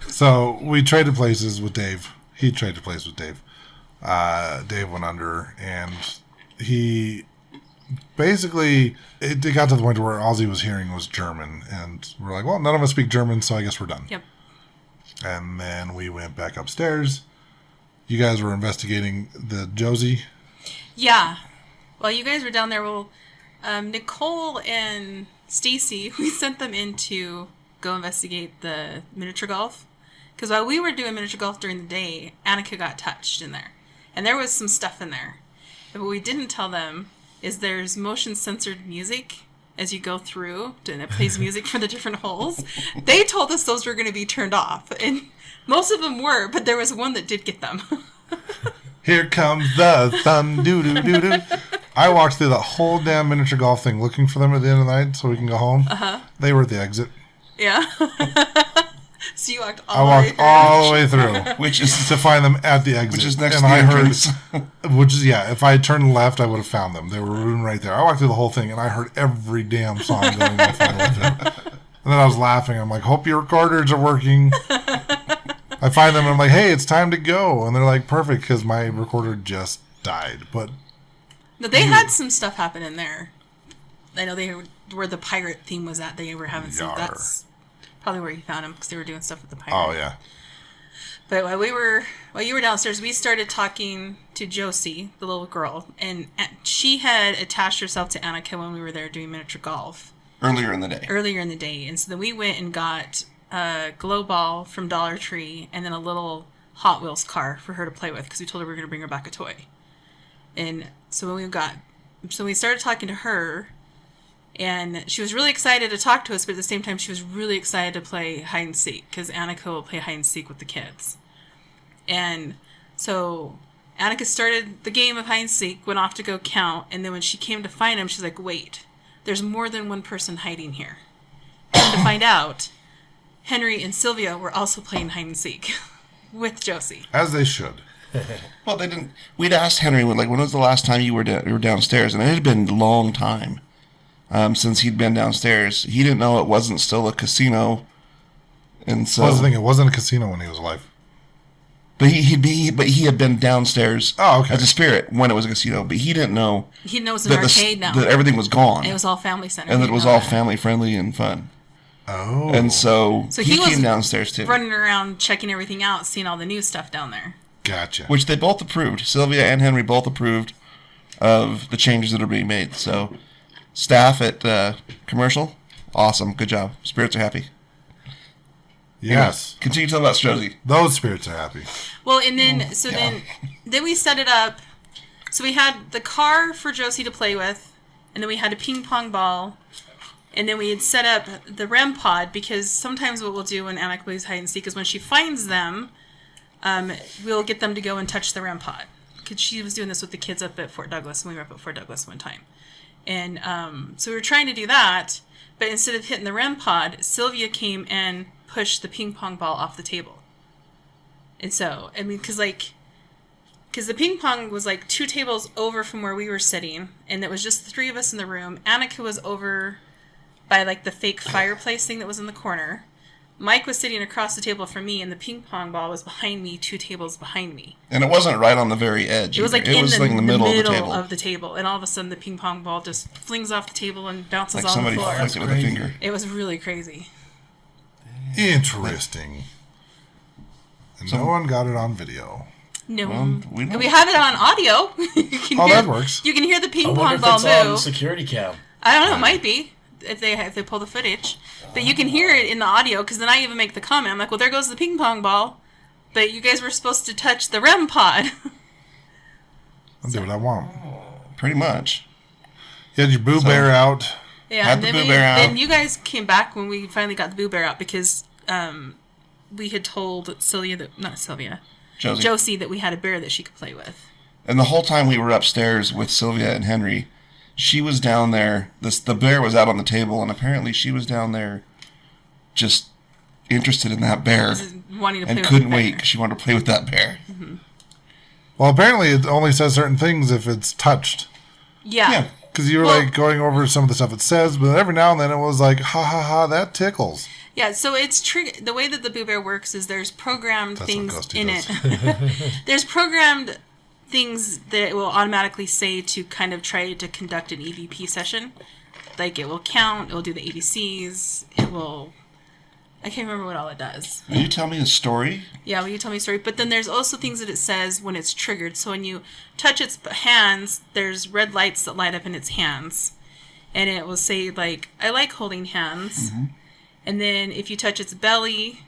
So we traded places with Dave. He traded places with Dave. Dave went under, and he basically, it got to the point where all he was hearing was German. And we're like, well, none of us speak German, so I guess we're done. Yep. And then we went back upstairs. You guys were investigating the Josie. Yeah. While you guys were down there, Nicole and Stacy, we sent them in to go investigate the miniature golf. Because while we were doing miniature golf during the day, Annika got touched in there. And there was some stuff in there. But what we didn't tell them is there's motion censored music as you go through, and it plays music for the different holes. They told us those were going to be turned off. And most of them were, but there was one that did get them. Here comes the sun, doo-doo-doo-doo. I walked through the whole damn miniature golf thing looking for them at the end of the night so we can go home. Uh-huh. They were at the exit. Yeah. So you walked all the way through. Which is to find them at the exit. Which is next to the entrance. If I had turned left, I would have found them. They were right there. I walked through the whole thing, and I heard every damn song going my phone with them. And then I was laughing. I'm like, hope your recorders are working. I find them, and I'm like, hey, it's time to go. And they're like, perfect, because my recorder just died. But no, they had some stuff happen in there. I know they were where the pirate theme was at. They were having some. That's probably where you found them because they were doing stuff with the pirate. Oh yeah. But while you were downstairs, we started talking to Josie, the little girl, and she had attached herself to Annika when we were there doing miniature golf. Earlier in the day. And so then we went and got a glow ball from Dollar Tree and then a little Hot Wheels car for her to play with because we told her we were going to bring her back a toy. And so we started talking to her, and she was really excited to talk to us, but at the same time she was really excited to play hide and seek because Annika will play hide and seek with the kids. And so Annika started the game of hide and seek, went off to go count, and then when she came to find him, she's like, wait, there's more than one person hiding here. And to find out, Henry and Sylvia were also playing hide and seek with Josie. As they should. Well, they didn't. We'd asked Henry, when was the last time you were downstairs? And it had been a long time since he'd been downstairs. He didn't know it wasn't still a casino. And so... Well, the thing, it wasn't a casino when he was alive. But he had been downstairs as a spirit when it was a casino. But he didn't know. He knows an arcade now. That everything was gone. It was all family centered. And that it was all family friendly and fun. Oh. And so he was came downstairs too. Running around checking everything out, seeing all the new stuff down there. Gotcha. Which they both approved. Sylvia and Henry both approved of the changes that are being made. So staff at commercial, awesome. Good job. Spirits are happy. Yes. Anyway, continue to tell about Josie. Those spirits are happy. Well, and then then we set it up. So we had the car for Josie to play with, and then we had a ping pong ball, and then we had set up the REM pod because sometimes what we'll do when Annika plays hide and seek is when she finds them, we'll get them to go and touch the REM pod. Because she was doing this with the kids up at Fort Douglas, and we were up at Fort Douglas one time. And so we were trying to do that, but instead of hitting the REM pod, Sylvia came and pushed the ping pong ball off the table. And so, I mean, because the ping pong was like 2 tables over from where we were sitting, and it was just the 3 of us in the room. Annika was over by like the fake fireplace thing that was in the corner. Mike was sitting across the table from me, and the ping pong ball was behind me, 2 tables behind me. And it wasn't right on the very edge. It was like in the middle of the table. And all of a sudden, the ping pong ball just flings off the table and bounces on the floor. Like somebody flicked it with a finger. It was really crazy. Interesting. And no one got it on video. No, well, we have it on audio. That works. You can hear the ping I pong wonder if ball it's move. on security cam. I don't know. It might be if they pull the footage, but you can hear it in the audio. Because then I even make the comment. I'm like, well, there goes the ping pong ball, but you guys were supposed to touch the REM pod. I'll do what I want. Pretty much. You had your Boo Bear out. Yeah, Had and the then Boo Bear out. Then you guys came back when we finally got the Boo Bear out because we had told Josie that we had a bear that she could play with. And the whole time we were upstairs with Sylvia and Henry, she was down there. The bear was out on the table, and apparently she was down there just interested in that bear Wanting to play and with couldn't the bear. wait because she wanted to play with that bear. Mm-hmm. Well, apparently it only says certain things if it's touched. Yeah. Because you were like going over some of the stuff it says, but every now and then it was like, ha ha ha, that tickles. Yeah, so it's the way that the Boo Bear works is there's programmed things in does. it. There's programmed things that it will automatically say to kind of try to conduct an EVP session. Like it will count, it will do the ABCs, it will... I can't remember what all it does. Will you tell me a story? Yeah, will you tell me a story? But then there's also things that it says when it's triggered. So when you touch its hands, there's red lights that light up in its hands. and it will say like, I like holding hands. And then if you touch its belly,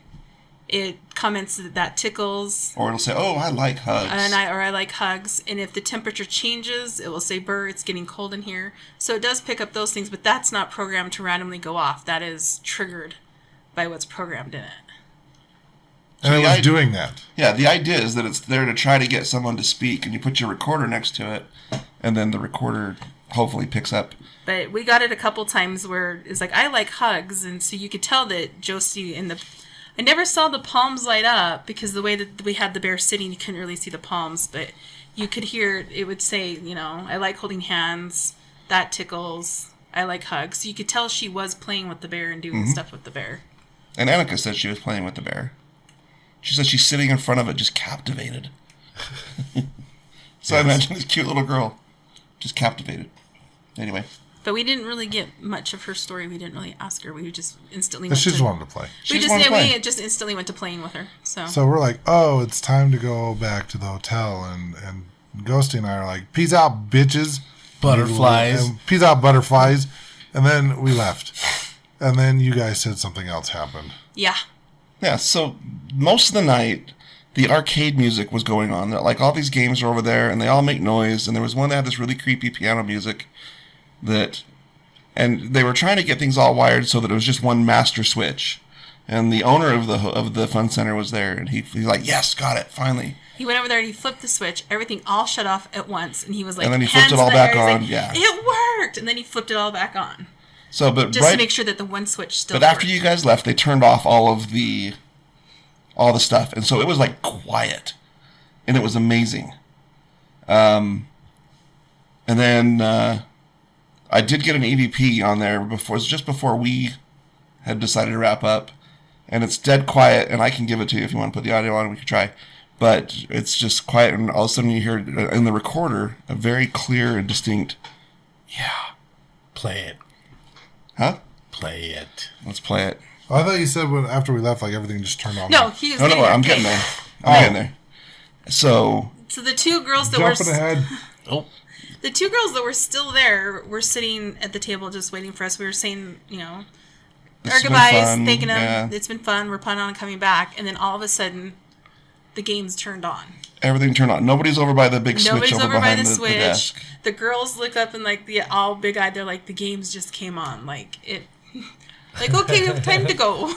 it comments that tickles. Or it'll say, oh, I like hugs. I like hugs. And if the temperature changes, it will say, "Burr, it's getting cold in here." So it does pick up those things, but that's not programmed to randomly go off. That is triggered by what's programmed in it. And it was doing that. Yeah, the idea is that it's there to try to get someone to speak, and you put your recorder next to it, and then the recorder hopefully picks up. But we got it a couple times where it's like, I like hugs, and so you could tell that Josie I never saw the palms light up because the way that we had the bear sitting, you couldn't really see the palms, but you could hear it would say, I like holding hands, that tickles, I like hugs. So you could tell she was playing with the bear and doing stuff with the bear. And Annika said she was playing with the bear. She said she's sitting in front of it just captivated. So I imagine this cute little girl just captivated. Anyway. But we didn't really get much of her story. We didn't really ask her. We just instantly she just wanted to play. We just instantly went to playing with her. So we're like, oh, it's time to go back to the hotel. And Ghosty and I are like, peace out, bitches. Butterflies. And peace out, butterflies. And then we left. And then you guys said something else happened. Yeah. Yeah, so most of the night, the arcade music was going on. Like, all these games are over there, and they all make noise. And there was one that had this really creepy piano music and they were trying to get things all wired so that it was just one master switch. And the owner of the fun center was there, and he's like, yes, got it, finally. He went over there and he flipped the switch. Everything all shut off at once, and he was like, and then he flipped it all back on. Like, yeah, it worked, and then he flipped it all back on. So, but just to make sure that the one switch still. But after you guys left, they turned off all the stuff, and so it was like quiet, and it was amazing. And then I did get an EVP on there just before we had decided to wrap up, and it's dead quiet. And I can give it to you if you want to put the audio on. We could try, but it's just quiet, and all of a sudden you hear in the recorder a very clear and distinct. Yeah, play it. Huh? Play it. Let's play it. Oh, I thought you said after we left, like everything just turned on. No, he was. No, I'm getting there. I'm getting there. So the two girls that jumping ahead. Oh. The two girls that were still there were sitting at the table just waiting for us. We were saying, our goodbyes, thanking them. Yeah. It's been fun. We're planning on coming back. And then all of a sudden, the game's turned on. Everything turned on. Nobody's over by the big switch Nobody's over behind by the switch. The desk. The girls look up and all big-eyed. They're like, the games just came on. Like, okay, we have time to go.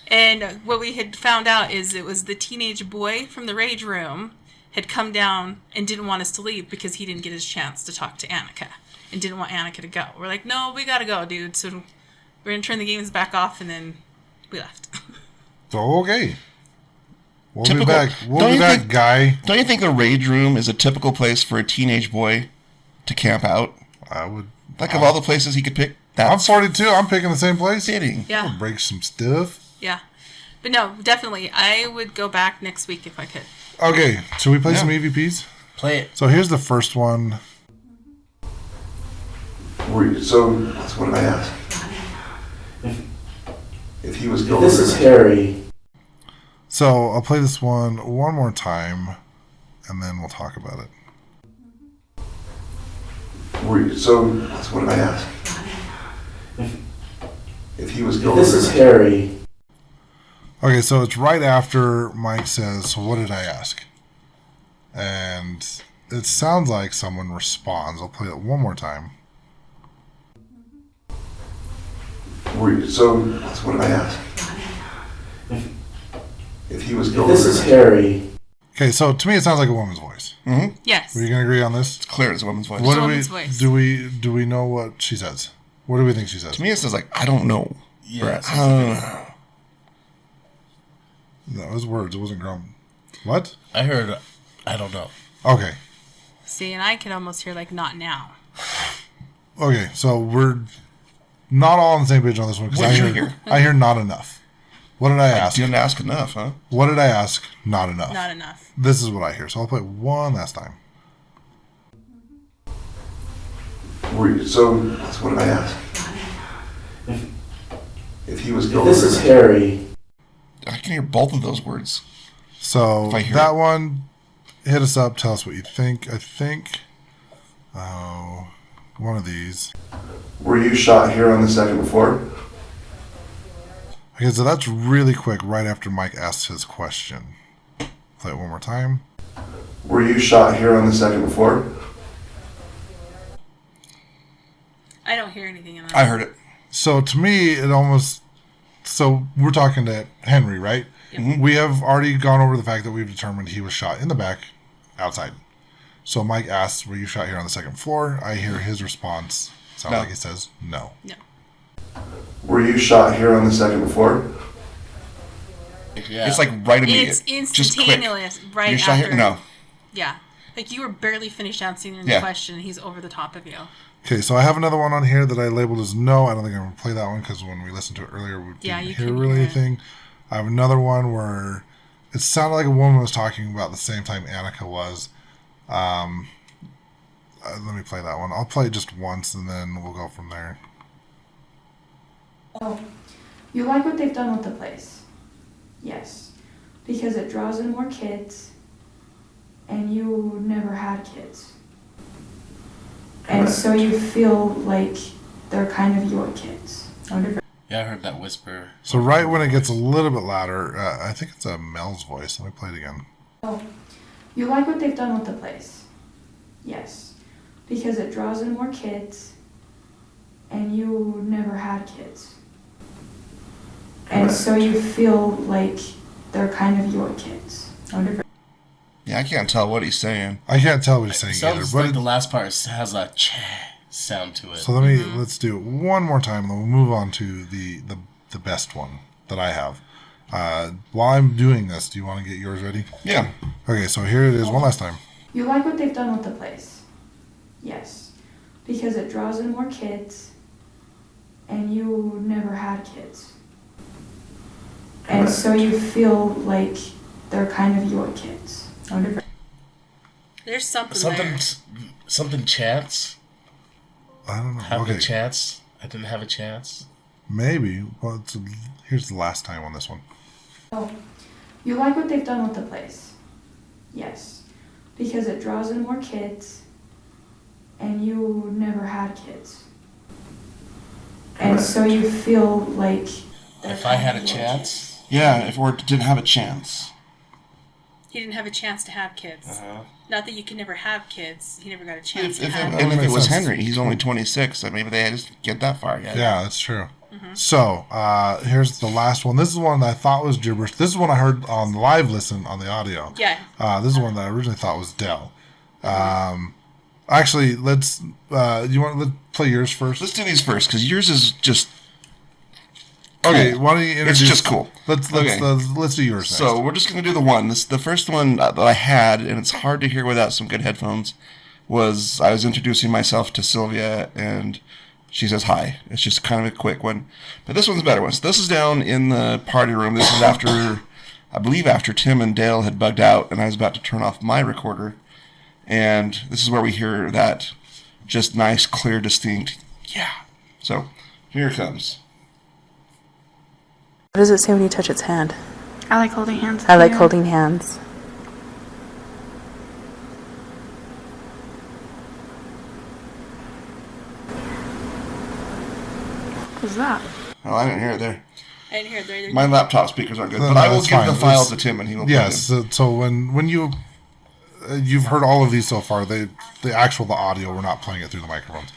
And what we had found out is it was the teenage boy from the rage room had come down and didn't want us to leave because he didn't get his chance to talk to Annika and didn't want Annika to go. We're like, no, we gotta go, dude. So we're gonna turn the games back off, and then we left. So, okay. We'll be back. We'll be back, guy. Don't you think the rage room is a typical place for a teenage boy to camp out? I would. Like, of all the places he could pick, I'm 42. I'm picking the same place. Fitting. Yeah. I'll break some stuff. Yeah. But no, definitely. I would go back next week if I could. Okay, should we play some EVPs? Play it. So here's the first one. So what did I ask? If he was going. This is Harry. So I'll play this one more time, and then we'll talk about it. So what did I ask? If he was going. This is Harry. Okay, so it's right after Mike says, so what did I ask? And it sounds like someone responds. I'll play it one more time. So what did I ask? If he was going. This is Harry. Okay, so to me it sounds like a woman's voice. Mm-hmm. Yes. Are you going to agree on this? It's clear it's a woman's voice. What do we know what she says? What do we think she says? To me it says I don't know. Yes. I don't know. No, it was words. It wasn't grum. What? I heard, I don't know. Okay. See, and I could almost hear not now. Okay, so we're not all on the same page on this one because I hear not enough. What did I ask? You didn't ask enough, huh? What did I ask? Not enough. Not enough. This is what I hear. So I'll play it one last time. So what did I ask? If he was going. This is Harry. I can hear both of those words. So that one, hit us up. Tell us what you think. I think. Oh, one of these. Were you shot here on the second floor? Okay, so that's really quick right after Mike asks his question. Play it one more time. Were you shot here on the second floor? I don't hear anything in that. I heard it. So to me, it almost... So we're talking to Henry, right? Yep. We have already gone over the fact that we've determined he was shot in the back, outside. So Mike asks, were you shot here on the second floor? I hear his response. Sounds like he says no. No. Were you shot here on the second floor? Yeah. It's like right immediate. It's Just quick. instantaneous, right You after. shot here? No. Yeah. Like you were barely finished answering the Yeah. question, and he's over the top of you. Okay, so I have another one on here that I labeled as no. I don't think I'm going to play that one because when we listened to it earlier, we didn't you hear couldn't really hear it. anything. I have another one where it sounded like a woman was talking about the same time Annika was. Let me play that one. I'll play it just once and then we'll go from there. Oh, you like what they've done with the place? Yes, because it draws in more kids, and you never had kids. And so you feel like they're kind of your kids. Yeah, I heard that whisper. So right when it gets a little bit louder, I think it's a Mel's voice. Let me play it again. Oh, you like what they've done with the place? Yes, because it draws in more kids, and you never had kids. And so you feel like they're kind of your kids. Yeah, I can't tell what he's saying. I can't tell what he's saying It either. sounds But like the last part has a sound to it. so let's do it one more time, and then we'll move on to the best one that I have. While I'm doing this, do you want to get yours ready? Yeah. Okay, so here it is one last time. You like what they've done with the place? Yes, because it draws in more kids, and you never had kids. And so you feel like they're kind of your kids. There's something there. Something chance. I don't know. Have Okay, a chance. I didn't have a chance. maybe. Well, here's the last time on this one. Oh, you like what they've done with the place? Yes, because it draws in more kids, and you never had kids. And so you feel like they're If I kind had of a your chance. Yeah, if we didn't have a chance. He didn't have a chance to have kids. Uh-huh. Not that you can never have kids. He never got a chance to If have it makes was sense. Henry, he's only 26, so maybe they just get that far yet. Yeah, that's true. So here's the last one. This is one that I thought was gibberish. This is one I heard on the live listen on the audio. Yeah. This is one that I originally thought was Dell. Actually, let's. Let's play yours first. Let's do these first, because yours is just... Okay, cool. why don't you introduce? It's just cool. Let's Okay. let's do yours next. So we're just going to do the one. The first one that I had, and it's hard to hear without some good headphones, was I was introducing myself to Sylvia, and she says hi. It's just kind of a quick one. But this one's a better one. So this is down in the party room. This is after, I believe after Tim and Dale had bugged out, and I was about to turn off my recorder. And this is where we hear that just nice, clear, distinct, yeah. So here it comes. What does it say when you touch its hand? I like holding hands. I like holding hands. What's that? Oh, I didn't hear it there. I didn't hear it there. My laptop speakers aren't good, No, but no, I will it's give fine. the file It's- to Tim, and he will play Yes. them. So when you've heard all of these so far, the audio, we're not playing it through the microphones.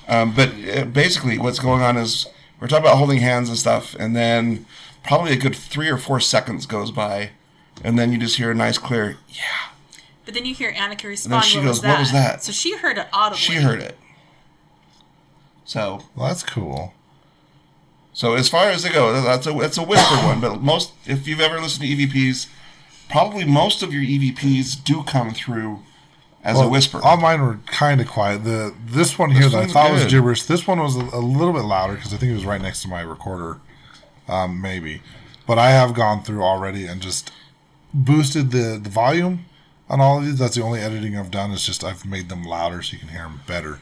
But basically, what's going on is we're talking about holding hands and stuff, and then probably a good 3 or 4 seconds goes by, and then you just hear a nice, clear, yeah. But then you hear Annika respond. she what goes, was that? "What was that?" So she heard it audibly. She heard it. So Well, that's cool. as far as they go, that's a whisper one. But if you've ever listened to EVPs, probably most of your EVPs do come through as a whisper. All mine were kind of quiet. This one here This that I one's thought was good. gibberish. This one was a little bit louder because I think it was right next to my recorder, maybe. But I have gone through already and just boosted the volume on all of these. That's the only editing I've done. Is just I've made them louder so you can hear them better.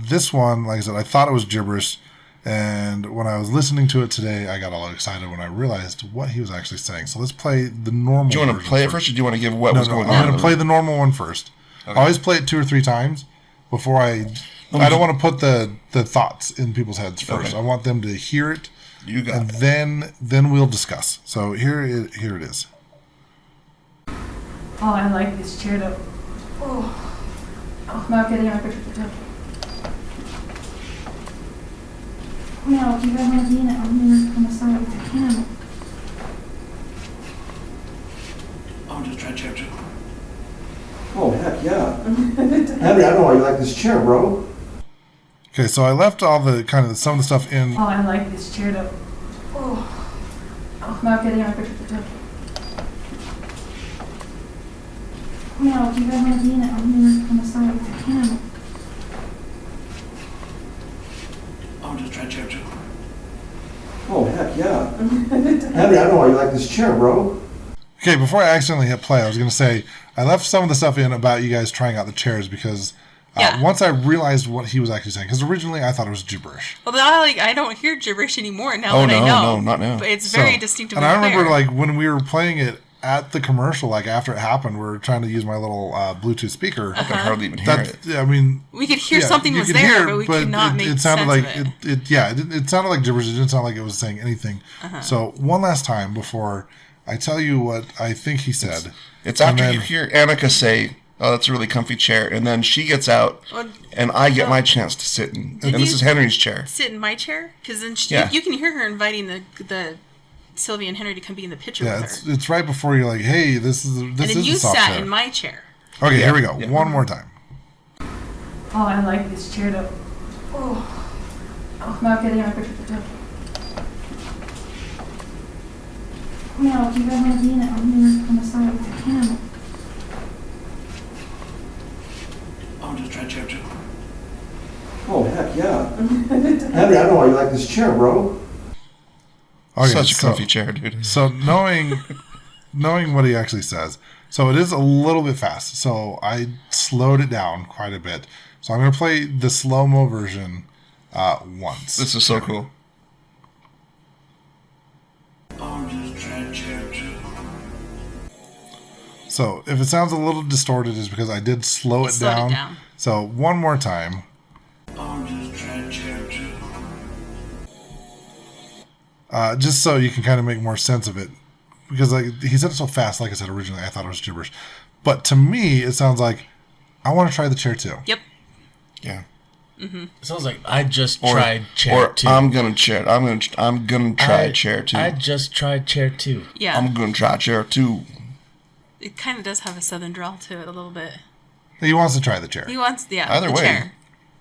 This one, like I said, I thought it was gibberish. And when I was listening to it today, I got all excited when I realized what he was actually saying. So let's play the normal. Do you want to version play it first, or do you want to give what was going I'm on? going to play the normal one first. Okay. I always play it 2 or 3 times, before I don't want to put the thoughts in people's heads first. Okay. I want them to hear it, You got and it. then we'll discuss. So here it is. Oh, I like this chair though. Oh, now getting my picture too. Now, do you guys want to be in it? I'm here on the side with the camera. I'll just try chair 2. Oh, heck yeah. Henry, I know why you like this chair, bro. Okay, so I left all the kind of some of the stuff in. Oh, I like this chair though. Oh, now getting my picture too. Now, do you guys want to be in it? I'm here on the side with the camera. I'll just try chair 2. Oh, heck yeah. Henry, I know why you like this chair, bro. Okay, before I accidentally hit play, I was going to say I left some of the stuff in about you guys trying out the chairs because once I realized what he was actually saying, because originally I thought it was gibberish. Well, now, I don't hear gibberish anymore now Oh, that I no, know. no, not now. But it's very distinctively And I remember clear. when we were playing it at the commercial, after it happened, we were trying to use my little Bluetooth speaker. I can hardly even hear it. I mean, we could hear yeah, something you was could there, hear it, but we could not make it sounded sense like of it. it sounded like gibberish. It didn't sound like it was saying anything. So one last time before I tell you what I think he said. It's after you hear Annika say, "Oh, that's a really comfy chair," and then she gets out, and I get my chance to sit in. And this is Henry's chair. Sit in my chair? Because then Yeah. you can hear her inviting the Sylvia and Henry to come be in the picture Yeah, with her. it's right before you're like, hey, this is And then a you soft sat chair. in my chair. Okay, Yeah, here we go. yeah. One more time. Oh, I like this chair though. Oh, now getting my picture too. Now, do you guys want to be in it? I'm here on the side with the camera. I'll just try chair 2. Oh, heck yeah. Henry, I know why you like this chair, bro. Okay, Such a so- comfy chair, dude. So knowing what he actually says, so it is a little bit fast. So I slowed it down quite a bit. So I'm going to play the slow-mo version once. This is so cool. I'll just try chair 2. So if it sounds a little distorted, it's because I did slow it Slowed it down. down. So one more time. I'll just try chair 2. Just so you can kind of make more sense of it. Because he said it so fast, like I said originally, I thought it was gibberish. But to me, it sounds like, I want to try the chair too. Yep. Yeah. It sounds like I just tried chair Or 2. I'm gonna try chair 2. I just tried chair 2. Yeah. I'm gonna try chair 2. It kind of does have a southern drawl to it a little bit. He wants to try the chair. He wants, Either the way. chair.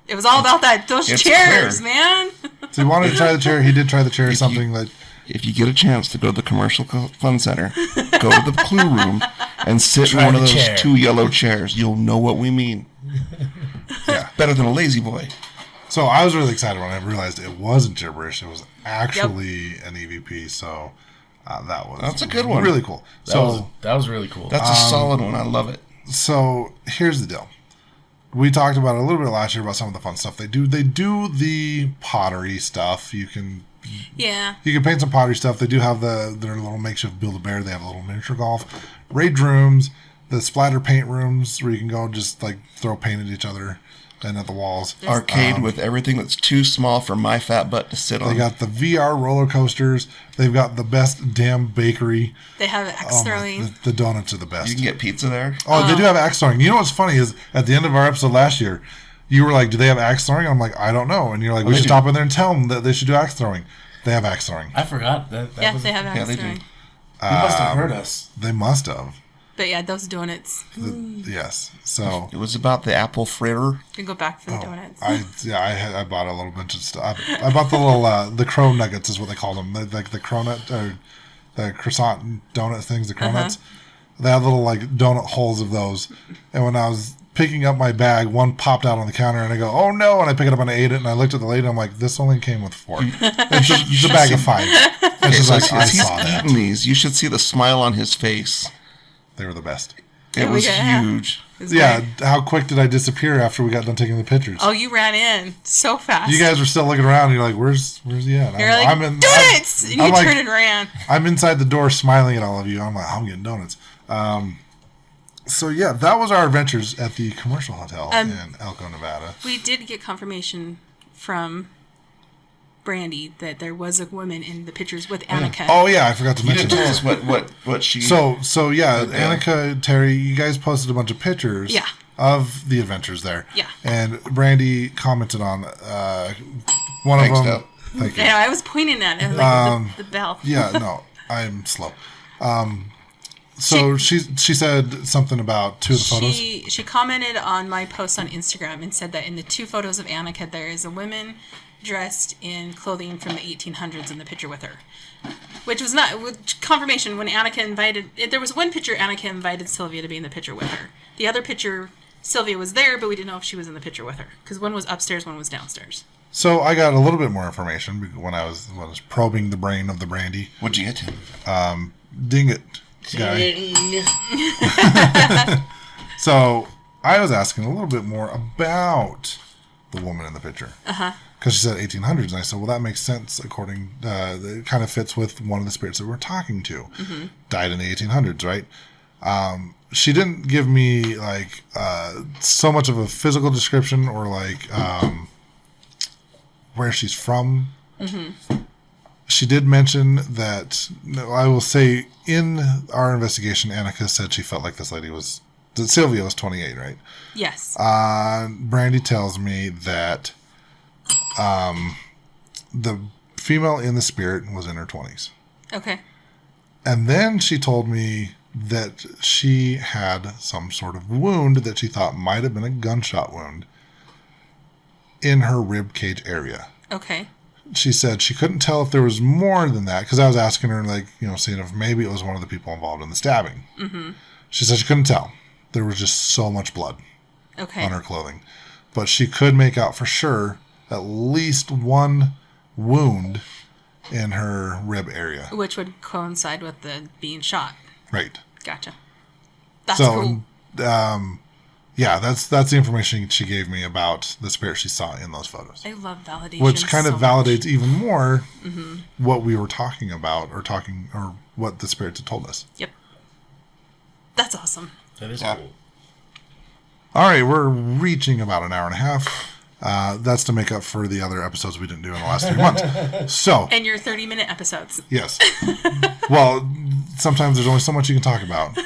It was all about those it's chairs, clear. man. So he wanted to try the chair. He did try the chair, something that... If you get a chance to go to the Commercial Fun Center, go to the Clue Room and sit in Try one of the those chair. 2 yellow chairs. You'll know what we mean. Yeah. Better than a lazy boy. So I was really excited when I realized it wasn't gibberish. It was actually an EVP. So that's a good one. Really cool. That was really cool. That's a solid one. I love it. So here's the deal. We talked about it a little bit last year about some of the fun stuff they do. They do the pottery stuff. You can paint some pottery stuff. They do have their little makeshift Build-A-Bear. They have a little miniature golf, rage rooms, the splatter paint rooms where you can go and just throw paint at each other and at the walls. Arcade with everything that's too small for my fat butt to sit on. They got the VR roller coasters. They've got the best damn bakery. They have axe throwing. The donuts are the best. You can get pizza there. Oh, they do have axe throwing. You know what's funny is at the end of our episode last year, you were like, "Do they have axe throwing?" I'm like, "I don't know." And you're like, "We should stop in there and tell them that they should do axe throwing." They have axe throwing. I forgot that. They have axe they do. throwing. You must have heard us. They must have. But yeah, those donuts. Yes. So It was about the apple fritter. You can go back for the donuts. I bought a little bunch of stuff. I bought the little the crow nuggets is what they call them. Like the cronut or the croissant donut things. The cronuts. They have little donut holes of those. And when I was picking up my bag, one popped out on the counter, and I go, "Oh no!" And I pick it up and I ate it. And I looked at the lady, and I'm like, "This only came with 4. It's a bag of 5." And she's like, "I As he's saw that." eating these, you should see the smile on his face. They were the best. It was Yeah. huge. It was Yeah. great. How quick did I disappear after we got done taking the pictures? Oh, you ran in so fast. You guys were still looking around. And you're like, "Where's he at?" You're like, donuts! And you turned and ran. I'm inside the door smiling at all of you. I'm like, "I'm getting donuts." So yeah, that was our adventures at the commercial hotel in Elko, Nevada. We did get confirmation from Brandy that there was a woman in the pictures with Annika. Oh yeah, I forgot to You mention didn't tell that. us what she... So yeah, Annika, Terry, you guys posted a bunch of pictures of the adventures there. Yeah. And Brandy commented on one Thanks, of them. Dale. Thank you. Yeah, I was pointing at it, like the bell. Yeah, no, I'm slow. So she said something about two of the photos. She commented on my post on Instagram and said that in the 2 photos of Annika, there is a woman dressed in clothing from the 1800s in the picture with her. Which was not confirmation when Annika invited... There was one picture Annika invited Sylvia to be in the picture with her. The other picture, Sylvia was there, but we didn't know if she was in the picture with her. Because one was upstairs, one was downstairs. So I got a little bit more information when I was probing the brain of the Brandy. What'd you get? Ding it, guy. So I was asking a little bit more about the woman in the picture. Because she said 1800s, and I said, well, that makes sense according... it kind of fits with one of the spirits that we're talking to. Died in the 1800s, right? She didn't give me, like, so much of a physical description or, like, where she's from. She did mention that, I will say, in our investigation, Annika said she felt like this lady was... that Sylvia was 28, right? Yes. Brandy tells me that the female in the spirit was in her 20s. Okay. And then she told me that she had some sort of wound that she thought might have been a gunshot wound in her rib cage area. Okay. She said she couldn't tell if there was more than that, because I was asking her, like, seeing if maybe it was one of the people involved in the stabbing. She said she couldn't tell. There was just so much blood on her clothing. But she could make out for sure at least one wound in her rib area. Which would coincide with the being shot. Right. Gotcha. That's cool. Yeah, that's the information she gave me about the spirit she saw in those photos. I love validation. Which kind of so validates much. even more what we were talking about or what the spirits had told us. Yep. That's awesome. That is cool. All right, we're reaching about an hour and a half. That's to make up for the other episodes we didn't do in the last 3 months. So, And your 30-minute episodes. yes. Well, sometimes there's only so much you can talk about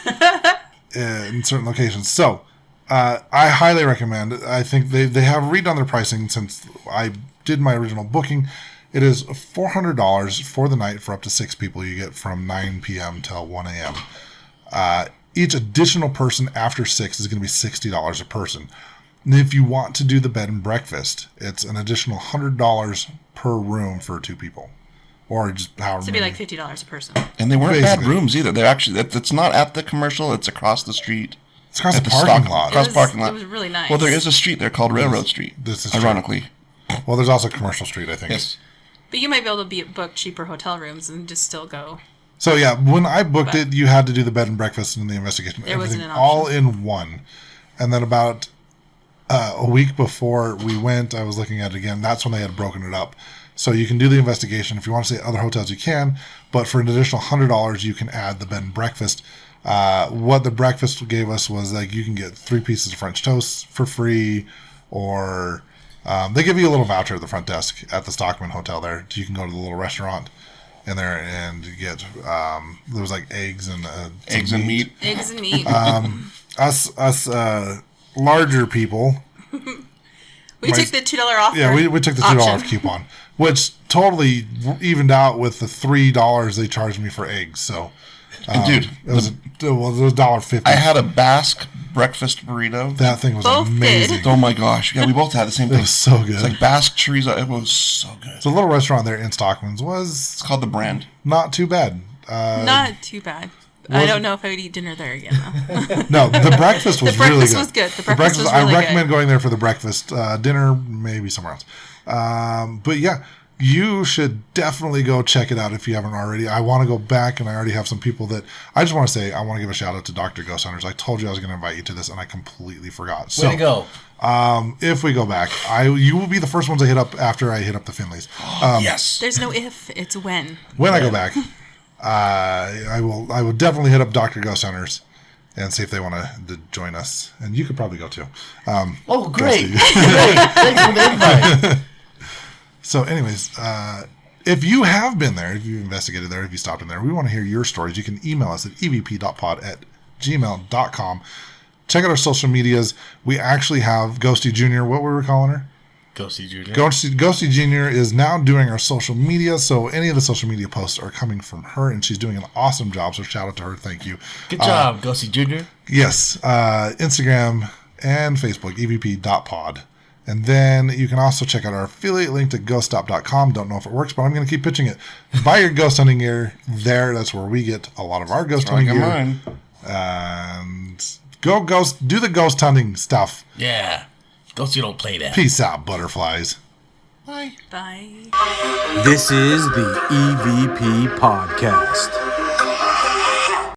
in certain locations. So, I highly recommend. I think they have redone their pricing since I did my original booking. It is $400 for the night for up to 6 people. You get from 9 p.m. till 1 a.m. Each additional person after 6 is going to be $60 a person. And if you want to do the bed and breakfast, it's an additional $100 per room for 2 people. Or just however So it'd be like $50 a person. And they weren't bad Basically. rooms either. They're actually... It's not at the commercial. It's across the street. It's across At the the parking stock- lot. across- parking lot. It was really nice. Well, there is a street there called Railroad Street. This is true. ironically. Well, there's also Commercial Street, I think. Yes. But you might be able to book cheaper hotel rooms and just still go. So yeah, when I booked it, you had to do the bed and breakfast and the investigation, There wasn't everything an option. all in one. And then about a week before we went, I was looking at it again. That's when they had broken it up. So you can do the investigation. If you want to stay at other hotels, you can. But for an additional $100, you can add the bed and breakfast. What the breakfast gave us was like you can get 3 pieces of French toast for free, or they give you a little voucher at the front desk at the Stockman Hotel there. So you can go to the little restaurant in there and get there was like eggs and Eggs and meat. Eggs and meat. Us larger people. we took the $2 off. Yeah, we took the $2 off coupon, which totally evened out with the $3 they charged me for eggs. So, And dude, it was $1.50. I had a Basque breakfast burrito. That thing was Both amazing. did. Oh my gosh. Yeah, we both had the same It thing. was so good. It's like Basque chorizo. It was so good. It's a little restaurant there in Stockman's was It's called The Brand. not too bad. Not too bad. I don't know if I would eat dinner there again, though. No, the breakfast was The really breakfast good. was good. The breakfast was I really recommend good. going there for the breakfast. Dinner, maybe somewhere else. But yeah, you should definitely go check it out if you haven't already. I want to go back, and I already have some people that I just want to say I want to give a shout out to Dr. Ghost Hunters. I told you I was going to invite you to this, and I completely forgot. So, Way to go. if we go back, you will be the first ones I hit up after I hit up the Findlays. Yes. There's no if, it's when. When I go back, I will definitely hit up Dr. Ghost Hunters and see if they want to join us. And you could probably go too. Oh, great. Ghosty. Great. Thanks for the invite. So anyways, if you have been there, if you investigated there, if you stopped in there, we want to hear your stories. You can email us at evp.pod@gmail.com. Check out our social medias. We actually have Ghosty Jr., what were we calling her? Ghosty Jr. Ghosty Jr. is now doing our social media, so any of the social media posts are coming from her, and she's doing an awesome job, so shout out to her. Thank you. Good job, Ghosty Jr. Yes, Instagram and Facebook, evp.pod. And then you can also check out our affiliate link to ghoststop.com. Don't know if it works, but I'm going to keep pitching it. Buy your ghost hunting gear there. That's where we get a lot of our ghost hunting gear. Mine. And go do the ghost hunting stuff. Yeah. Ghosty don't play that. Peace out, butterflies. Bye. Bye. This is the EVP Podcast.